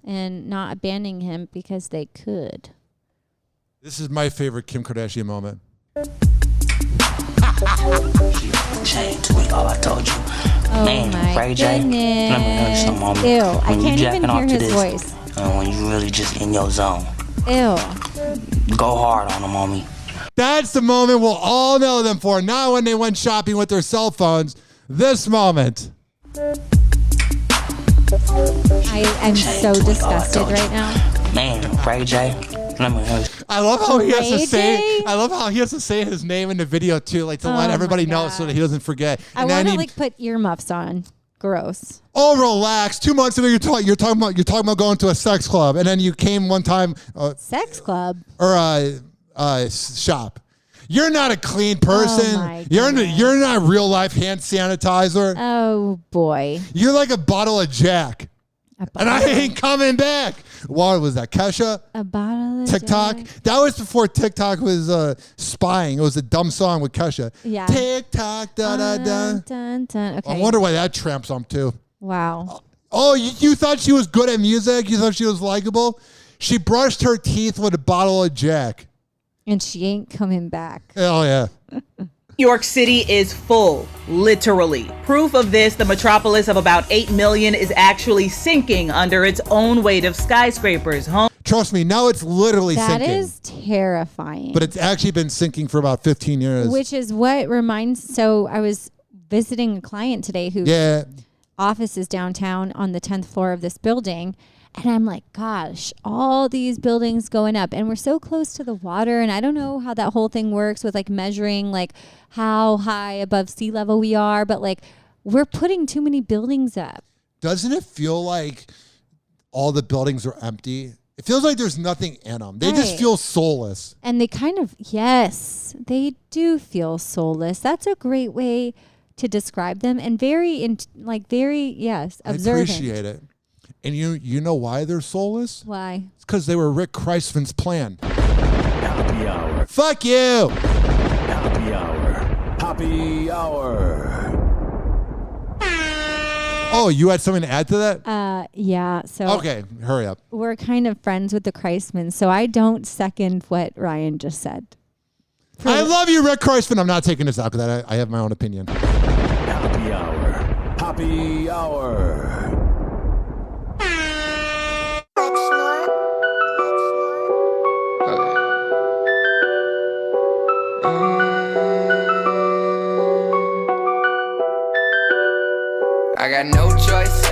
and not abandoning him because they could. This is my favorite Kim Kardashian moment. All I told you. Oh Man, my Ray J, goodness. let me know something, mommy. Ew, I When you can't even jacking hear off to his this, voice. When you really just in your zone. Ew. Go hard on them, mommy. That's the moment we'll all know them for. Not when they went shopping with their cell phones. This moment. I am so disgusted right now. Man, Ray J, let me know. I love how he has to Ray say. J? I love how he has to say his name in the video too, like to let everybody know so that he doesn't forget. I want to put earmuffs on. Gross. Oh, relax. 2 months ago, you're talking about going to a sex club, and then you came one time. Sex club or shop. You're not a clean person. Oh You're not real life hand sanitizer. Oh boy. You're like a bottle of Jack. And I ain't coming back. What was that? Kesha? A bottle of TikTok? Jack. That was before TikTok was spying. It was a dumb song with Kesha. Yeah. TikTok, da-da-da. Dun, dun. Okay. I wonder why that tramp's up too. Wow. Oh, you thought she was good at music? You thought she was likable? She brushed her teeth with a bottle of Jack. And she ain't coming back. Oh, yeah. New York City is full, literally. Proof of this, the metropolis of about 8 million is actually sinking under its own weight of skyscrapers. Trust me, now it's literally That sinking. is terrifying. But it's actually been sinking for about 15 years. Which is what reminds, so I was visiting a client today whose office is downtown on the 10th floor of this building. And I'm like, gosh, all these buildings going up and we're so close to the water. And I don't know how that whole thing works with like measuring like how high above sea level we are. But like we're putting too many buildings up. Doesn't it feel like all the buildings are empty? It feels like there's nothing in them. They just feel soulless. And they kind of, yes, they do feel soulless. That's a great way to describe them. And very, yes, observant. I appreciate it. And you know why they're soulless? Why? It's because they were Rick Kreisman's plan. Happy Hour. Fuck you. Happy Hour. Happy Hour. Oh, you had something to add to that? Yeah. So okay, hurry up. We're kind of friends with the Kreismans, so I don't second what Ryan just said. I love you, Rick Kreisman. I'm not taking this out because I have my own opinion. Happy Hour. Happy Hour. I got no choice.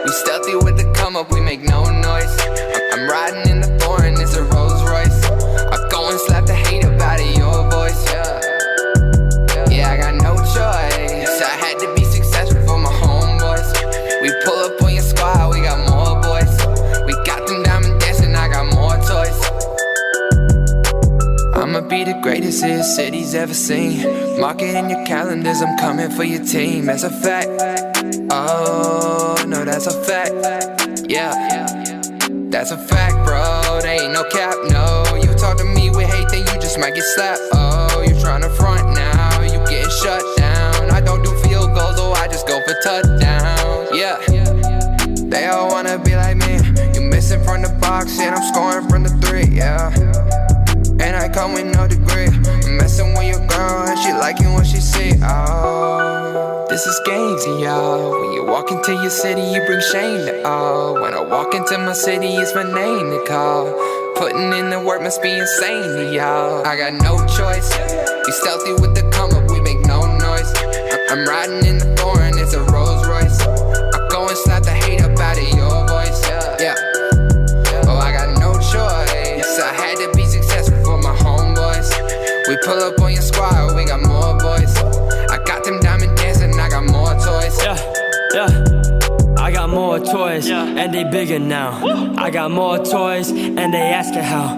We stealthy with the come up, we make no noise. I'm riding in the foreign, it's a Rolls Royce. I go and slap the hate about it, your voice. Yeah, I got no choice. I had to be successful for my homeboys. We pull up on your squad, we got more boys. We got them diamond dancing, I got more toys. I'ma be the greatest this city's ever seen. Mark it in your calendars, I'm coming for your team. That's a fact. Oh, no, that's a fact. Yeah, that's a fact, bro. They ain't no cap, no. You talk to me with hate, then you just might get slapped. Oh, you tryna front now, you getting shut down. I don't do field goals, oh, I just go for touchdowns. Yeah, they all wanna be like me. You missing from the box, and I'm scoring from the three, yeah. And I come with no degree. I'm messing with your girl, and she liking what she see. Oh, this is games, y'all. When you walk into your city, you bring shame to all. When I walk into my city, it's my name to call. Putting in the work must be insane to y'all. I got no choice. We stealthy with the come up, we make no noise. I'm riding in the foreign, it's a Rolls Royce. I go and slap the hate up out of your voice. Yeah. Oh, I got no choice. I had to be successful for my homeboys. We pull up on your squad, we got more boys. I got them diamond dancing, I got more toys. Yeah. I got more toys, and they bigger now. I got more toys, and they asking how.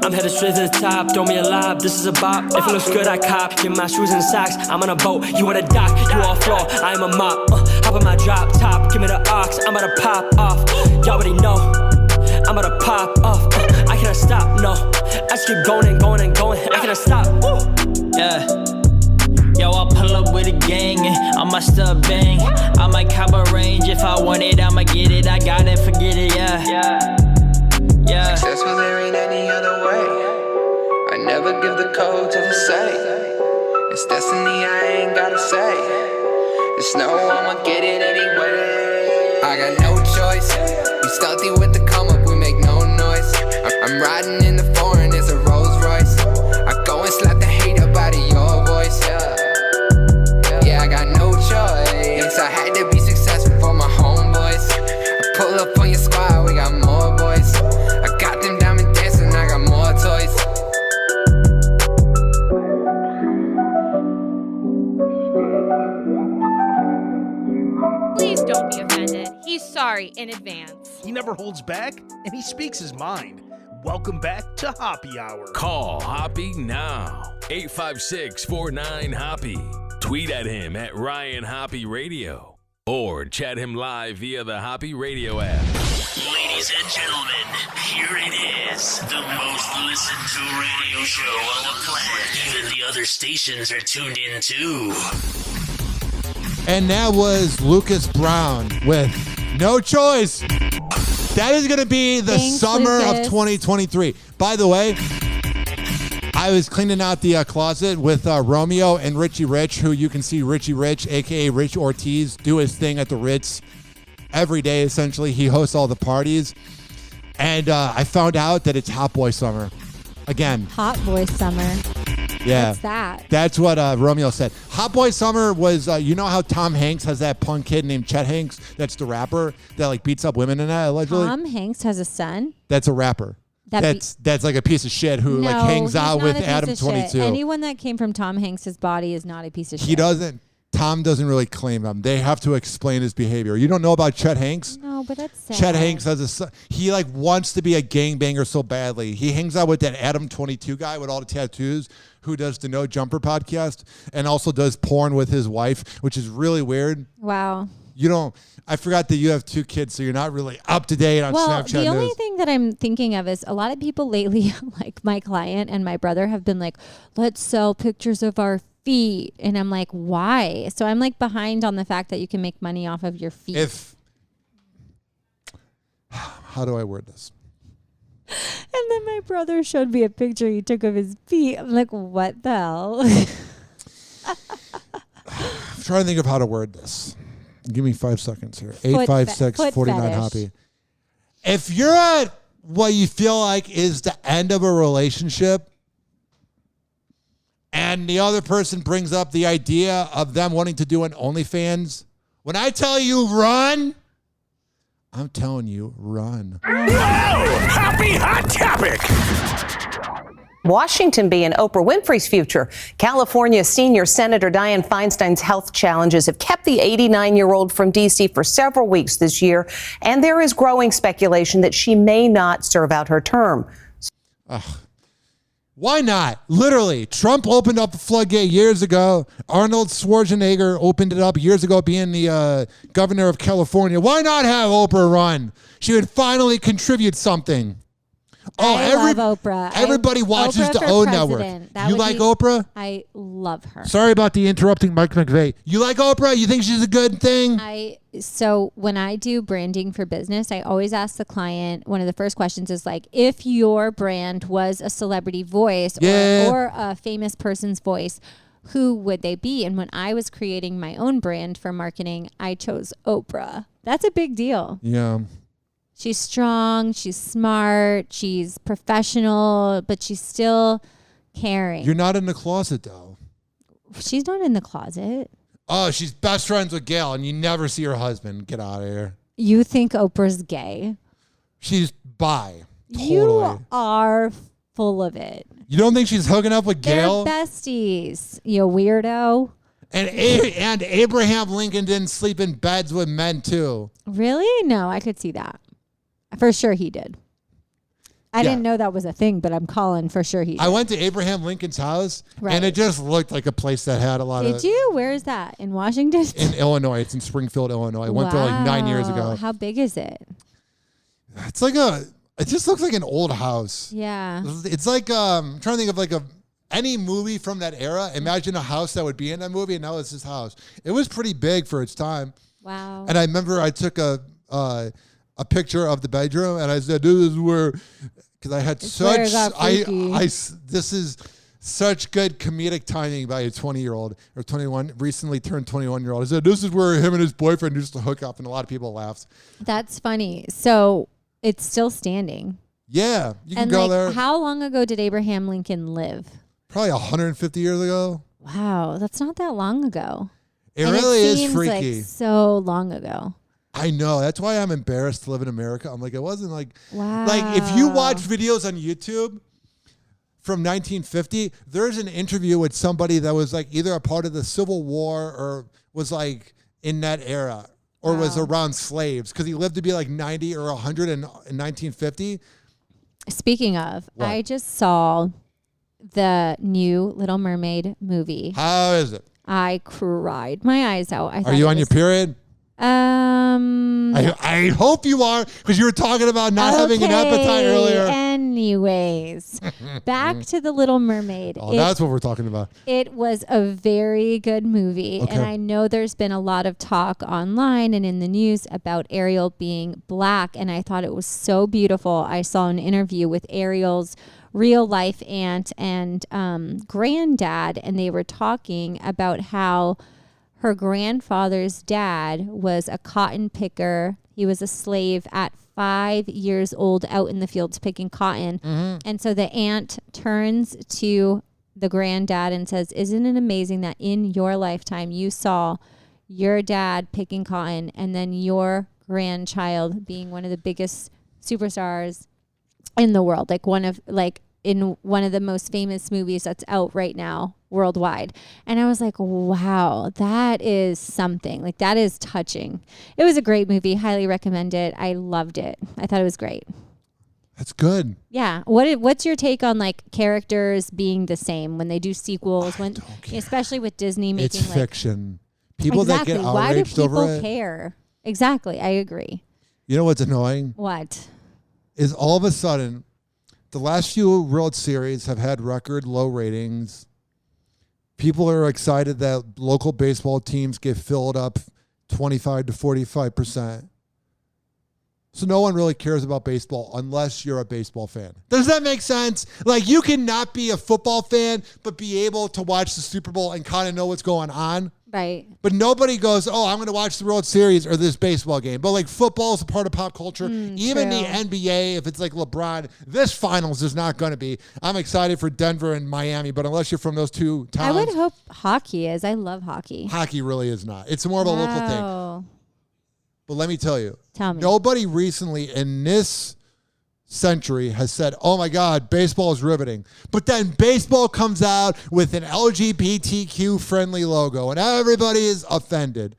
I'm headed straight to the top, throw me a lob, this is a bop. If it looks good, I cop. Get my shoes and socks, I'm on a boat, you on a dock. You all floor, I am a mop. Hop on my drop top, give me the ox, I'm about to pop off. Y'all already know, I'm about to pop off. I cannot stop, no. I just keep going and going and going, I cannot stop. Yeah. Yo, I'll pull up with a gang and I might still bang. I might cop a range if I want it, I'ma get it. I got it, forget it, yeah. Successful, there ain't any other way. I never give the code to the say. It's destiny, I ain't gotta say. It's no, I'ma get it anyway. I got no choice. We stealthy with the come up, we make no noise. I'm riding in the foreign, it's a Rolls Royce. I go and slap the hate up out of your voice, yeah, I got no choice. I had to be successful for my homeboys. I pull up on your squad, we got more boys. I got them diamond dancing, I got more toys. Please don't be offended. He's sorry in advance. He never holds back, and he speaks his mind. Welcome back to Hoppe Hour. Call Hoppe now. 856-49-HOPPE. Tweet at him at Ryan Hoppe Radio. Or chat him live via the Hoppe Radio app. Ladies and gentlemen, here it is. The most listened to radio show on the planet. Even the other stations are tuned in too. And that was Lucas Brown with No Choice. That is going to be the summer of 2023. By the way, I was cleaning out the closet with Romeo and Richie Rich, who you can see Richie Rich, a.k.a. Rich Ortiz, do his thing at the Ritz every day, essentially. He hosts all the parties. And I found out that it's Hot Boy Summer. Again. Hot Boy Summer. Yeah. What's that? That's what Romeo said. Hot Boy Summer was, you know how Tom Hanks has that punk kid named Chet Hanks? That's the rapper that like beats up women in that, allegedly. Tom Hanks has a son? That's a rapper. That's like a piece of shit who like hangs out with Adam 22. Anyone that came from Tom Hanks's body is not a piece of shit. Tom doesn't really claim him. They have to explain his behavior. You don't know about Chet Hanks? No, but that's sad. Chet Hanks has a son. He like wants to be a gangbanger so badly. He hangs out with that Adam 22 guy with all the tattoos who does the No Jumper podcast and also does porn with his wife, which is really weird. Wow. I forgot that you have 2 kids, so you're not really up to date on Snapchat the only news. thing that I'm thinking of is a lot of people lately, like my client and my brother, have been like, let's sell pictures of our feet. And I'm like, why? So I'm like behind on the fact that you can make money off of your feet. How do I word this? And then my brother showed me a picture he took of his feet. I'm like, what the hell? I'm trying to think of how to word this. Give me 5 seconds here. 856-49-HOPPE. If you're at what you feel like is the end of a relationship and the other person brings up the idea of them wanting to do an OnlyFans, when I tell you run, I'm telling you run. Happy hot topic. Washington being Oprah Winfrey's future. California senior Senator Dianne Feinstein's health challenges have kept the 89-year-old from D.C. for several weeks this year, and there is growing speculation that she may not serve out her term. Why not? Literally, Trump opened up the floodgate years ago. Arnold Schwarzenegger opened it up years ago being the governor of California. Why not have Oprah run? She would finally contribute something. I love Oprah. Everybody watches Oprah the for O president. Network. That You would like be- Oprah? I love her. Sorry about the interrupting, Mike McVeigh. You like Oprah? You think she's a good thing? So when I do branding for business, I always ask the client, one of the first questions is like, if your brand was a celebrity voice or a famous person's voice, who would they be? And when I was creating my own brand for marketing, I chose Oprah. That's a big deal. Yeah. She's strong, she's smart, she's professional, but she's still caring. You're not in the closet, though. She's not in the closet. Oh, she's best friends with Gail, and you never see her husband. Get out of here. You think Oprah's gay? She's bi. Totally. You are full of it. You don't think she's hooking up with Gail? They're besties, you weirdo. And Abraham Lincoln didn't sleep in beds with men, too. Really? No, I could see that. For sure he did. I didn't know that was a thing, but I'm calling for sure he did. I went to Abraham Lincoln's house, Right. and it just looked like a place that had a lot of... Did you? Where is that? In Washington? In Illinois. It's in Springfield, Illinois. I went there like 9 years ago. How big is it? It's like it just looks like an old house. Yeah. It's like, I'm trying to think of like any movie from that era. Imagine a house that would be in that movie, and now it's this house. It was pretty big for its time. Wow. And I remember I took a picture of the bedroom, and I said, "This is where," because I had this is such good comedic timing by a 20-year-old or 21, recently turned 21-year-old. I said, "This is where him and his boyfriend used to hook up," and a lot of people laughed. That's funny. So it's still standing. Yeah, you can And go there. how long ago did Abraham Lincoln live? Probably 150 years ago. Wow, that's not that long ago. It And really is seems freaky. Like so long ago. I know. That's why I'm embarrassed to live in America. I'm like, it wasn't like, Wow. like if you watch videos on YouTube from 1950, there's an interview with somebody that was like either a part of the Civil War or was like in that era or was around slaves because he lived to be like 90 or 100 in 1950. Speaking of, What? I just saw the new Little Mermaid movie. How is it? I cried my eyes out. Are you on your period? I hope you are because you were talking about not having an appetite earlier. Anyways, back to the Little Mermaid. Oh, that's what we're talking about. It was a very good movie. Okay. And I know there's been a lot of talk online and in the news about Ariel being black. And I thought it was so beautiful. I saw an interview with Ariel's real life aunt and granddad, and they were talking about how her grandfather's dad was a cotton picker. He was a slave at 5 years old out in the fields picking cotton. Mm-hmm. And so the aunt turns to the granddad and says, "Isn't it amazing that in your lifetime you saw your dad picking cotton and then your grandchild being one of the biggest superstars in the world, in one of the most famous movies that's out right now worldwide." And I was like, wow, that is something. Like, that is touching. It was a great movie. Highly recommend it. I loved it. I thought it was great. That's good. Yeah. What's your take on like characters being the same when they do sequels? Especially with Disney making It's fiction. People that get outraged Why do people over it. care? Exactly. I agree. You know what's annoying? What? Is all of a sudden, the last few World Series have had record low ratings. People are excited that local baseball teams get filled up 25 to 45%. So no one really cares about baseball unless you're a baseball fan. Does that make sense? Like, you cannot be a football fan, but be able to watch the Super Bowl and kind of know what's going on. Right. But nobody goes, oh, I'm going to watch the World Series or this baseball game. But like football is a part of pop culture. Even true. the NBA, if it's like LeBron, this finals is not going to be. I'm excited for Denver and Miami, but unless you're from those two towns. I would hope hockey is. I love hockey. Hockey really is not. It's more of a local thing. But let me tell you. Tell me. Nobody recently in this century has said, oh my God, baseball is riveting. But then baseball comes out with an LGBTQ friendly logo and everybody is offended.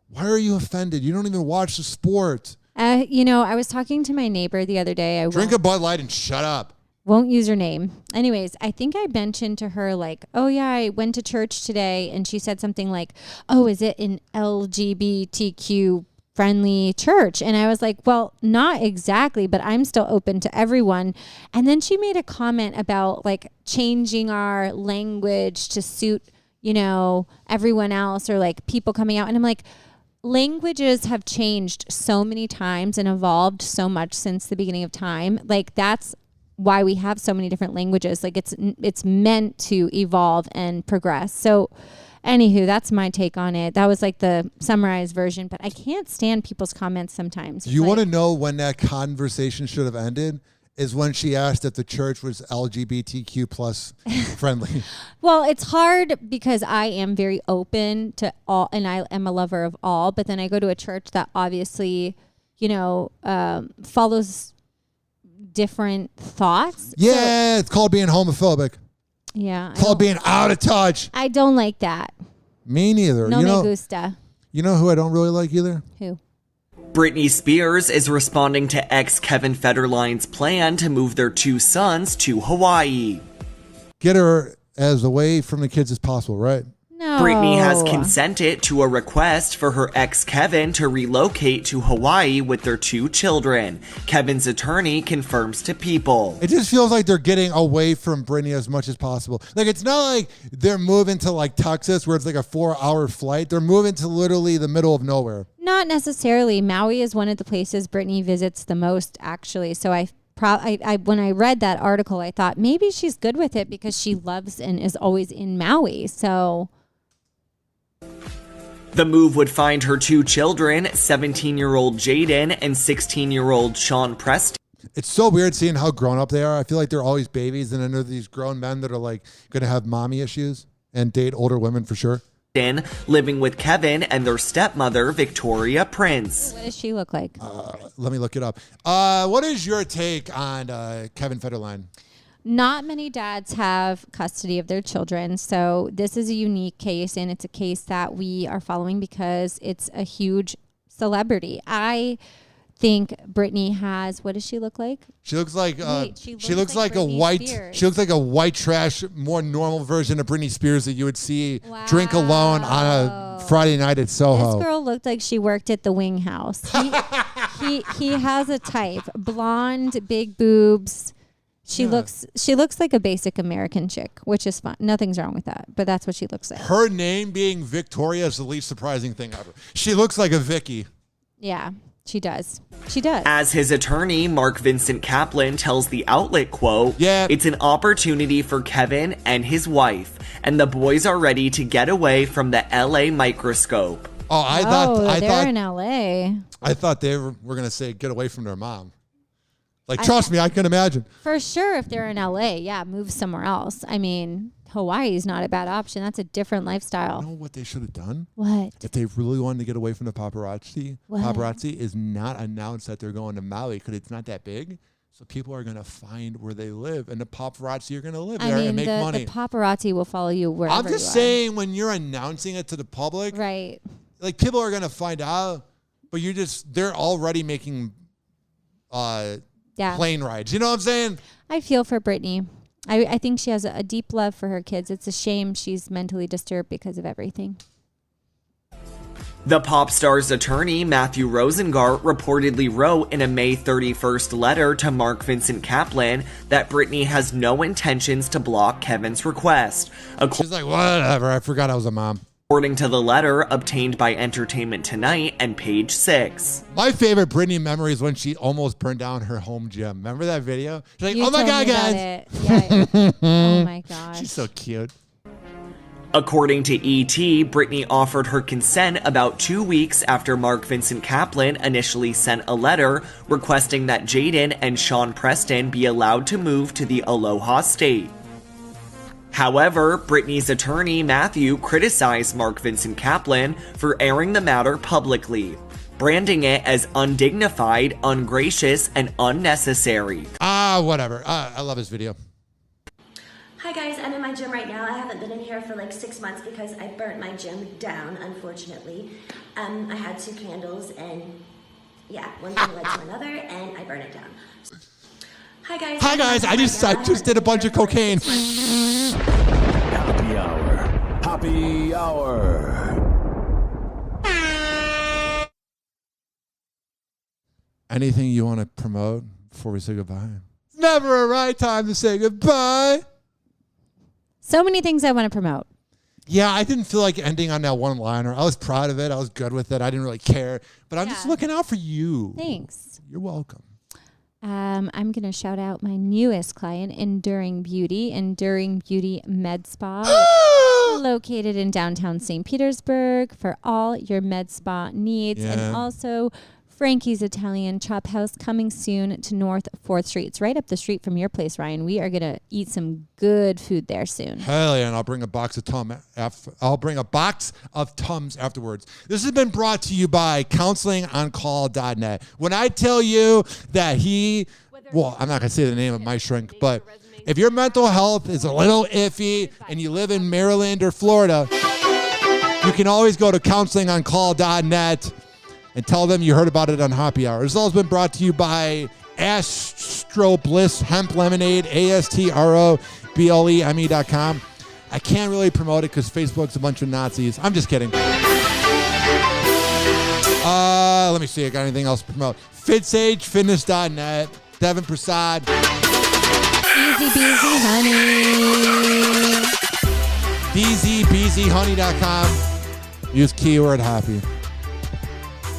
Why are you offended? You don't even watch the sport. I was talking to my neighbor the other day. Drink a Bud Light and shut up. Won't use her name. Anyways, I think I mentioned to her like, oh yeah, I went to church today. And she said something like, oh, is it an LGBTQ friendly church? And I was like, well, not exactly, but I'm still open to everyone. And then she made a comment about like changing our language to suit, everyone else or like people coming out. And I'm like, languages have changed so many times and evolved so much since the beginning of time. Like that's why we have so many different languages. Like it's meant to evolve and progress. So anywho, that's my take on it. That was like the summarized version, but I can't stand people's comments sometimes. You want to know when that conversation should have ended? Is when she asked if the church was LGBTQ plus friendly. Well, it's hard because I am very open to all, and I am a lover of all, but then I go to a church that obviously, follows different thoughts. Yeah, it's called being homophobic. Yeah. It's called being out of touch. I don't like that. Me neither. No me gusta. You know who I don't really like either? Who? Britney Spears is responding to ex Kevin Federline's plan to move their 2 sons to Hawaii. Get her as away from the kids as possible, right? No. Britney has consented to a request for her ex Kevin to relocate to Hawaii with their 2 children. Kevin's attorney confirms to People. It just feels like they're getting away from Britney as much as possible. Like, it's not like they're moving to like Texas where it's like a 4-hour flight. They're moving to literally the middle of nowhere. Not necessarily. Maui is one of the places Britney visits the most, actually. So I when I read that article, I thought maybe she's good with it because she loves and is always in Maui. So the move would find her 2 children, 17-year-old Jaden and 16-year-old Sean Preston. It's so weird seeing how grown up they are. I feel like they're always babies, and then there are these grown men that are like going to have mommy issues and date older women for sure. Living with Kevin and their stepmother, Victoria Prince. What does she look like? Let me look it up. What is your take on Kevin Federline? Not many dads have custody of their children, so this is a unique case, and it's a case that we are following because it's a huge celebrity. I think Britney has, what does she look like? She looks like she looks like a white Spears. she looks like a white trash, more normal version of Britney Spears that you would see drink alone on a Friday night at Soho. This girl looked like she worked at the Wing House. He has a type, blonde, big boobs. She looks like a basic American chick, which is fun. Nothing's wrong with that, but that's what she looks like. Her name being Victoria is the least surprising thing ever. She looks like a Vicky. Yeah, she does. She does. As his attorney, Mark Vincent Kaplan, tells the outlet, quote, it's an opportunity for Kevin and his wife, and the boys are ready to get away from the LA microscope. I thought they're in LA. I thought they were going to say get away from their mom. Like, trust me, I can imagine. For sure, if they're in LA, move somewhere else. I mean, Hawaii's not a bad option. That's a different lifestyle. You know what they should have done? What? If they really wanted to get away from the paparazzi, What? paparazzi is not announce that they're going to Maui because it's not that big. So people are going to find where they live, and the paparazzi are going to live there and make money. The paparazzi will follow you wherever I'm just saying, when you're announcing it to the public, right? Like, people are going to find out, but they're already making plane rides. You know what I'm saying? I feel for Britney. I think she has a deep love for her kids. It's a shame she's mentally disturbed because of everything. The pop star's attorney, Matthew Rosengart, reportedly wrote in a May 31st letter to Mark Vincent Kaplan that Britney has no intentions to block Kevin's request. She's like, whatever, I forgot I was a mom. According to the letter obtained by Entertainment Tonight and Page 6. My favorite Britney memory is when she almost burned down her home gym. Remember that video? She's like, You oh my told God, me about guys. it. Yeah. Oh my gosh. She's so cute. According to ET, Britney offered her consent about 2 weeks after Mark Vincent Kaplan initially sent a letter requesting that Jaden and Sean Preston be allowed to move to the Aloha State. However, Britney's attorney, Matthew, criticized Mark Vincent Kaplan for airing the matter publicly, branding it as undignified, ungracious, and unnecessary. Whatever. I love his video. Hi guys, I'm in my gym right now. I haven't been in here for like 6 months because I burnt my gym down, unfortunately. I had 2 candles and yeah, one thing led to another and I burned it down. Hi guys. Hi guys, I just did a bunch of cocaine. Happy Hour. Happy Hour. Anything you want to promote before we say goodbye? It's never a right time to say goodbye. So many things I want to promote. Yeah, I didn't feel like ending on that one-liner. I was proud of it. I was good with it. I didn't really care. But I'm just looking out for you. Thanks. You're welcome. I'm going to shout out my newest client, Enduring Beauty Med Spa, located in downtown St. Petersburg for all your med spa needs. Yeah. And also Frankie's Italian Chop House coming soon to North 4th Street. It's right up the street from your place, Ryan. We are going to eat some good food there soon. Hell yeah, and I'll bring a box of Tums afterwards. This has been brought to you by counselingoncall.net. When I tell you that I'm not going to say the name of my shrink, but if your mental health is a little iffy and you live in Maryland or Florida, you can always go to counselingoncall.net and tell them you heard about it on Hoppe Hour. It's also been brought to you by Astro Bliss Hemp Lemonade, ASTROBLEME.com. I can't really promote it because Facebook's a bunch of Nazis. I'm just kidding. Let me see. I got anything else to promote? FitSageFitness.net. Devin Prasad. Easy Beasy Honey. DZBZHoney.com. Use keyword happy.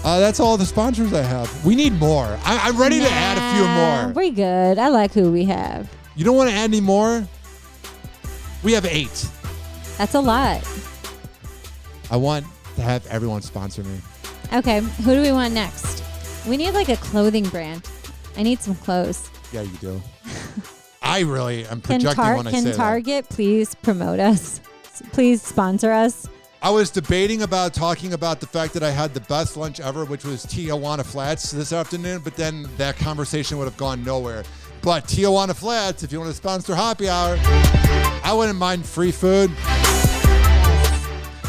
That's all the sponsors I have. We need more. I'm ready to add a few more. We're good. I like who we have. You don't want to add any more? We have 8. That's a lot. I want to have everyone sponsor me. Okay, who do we want next? We need like a clothing brand. I need some clothes. Yeah, you do. I really am projecting when I say that. Can Target please promote us? Please sponsor us? I was debating about talking about the fact that I had the best lunch ever, which was Tijuana Flats this afternoon, but then that conversation would have gone nowhere. But Tijuana Flats, if you want to sponsor Hoppe Hour, I wouldn't mind free food.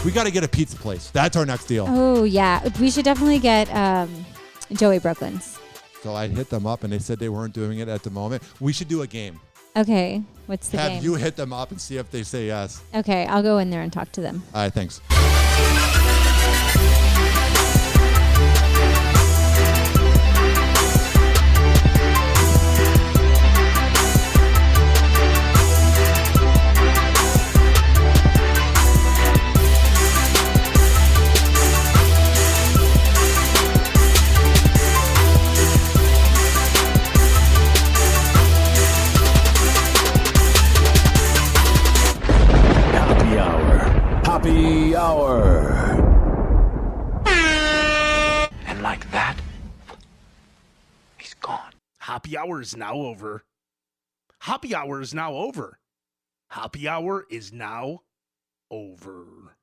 We got to get a pizza place. That's our next deal. Oh, yeah. We should definitely get Joey Brooklyn's. So I hit them up, and they said they weren't doing it at the moment. We should do a game. Okay. What's the game? Have you hit them up and see if they say yes. Okay. I'll go in there and talk to them. All right. Thanks. Happy Hour. And like that, he's gone. Hoppe Hour is now over. Hoppe Hour is now over. Hoppe Hour is now over.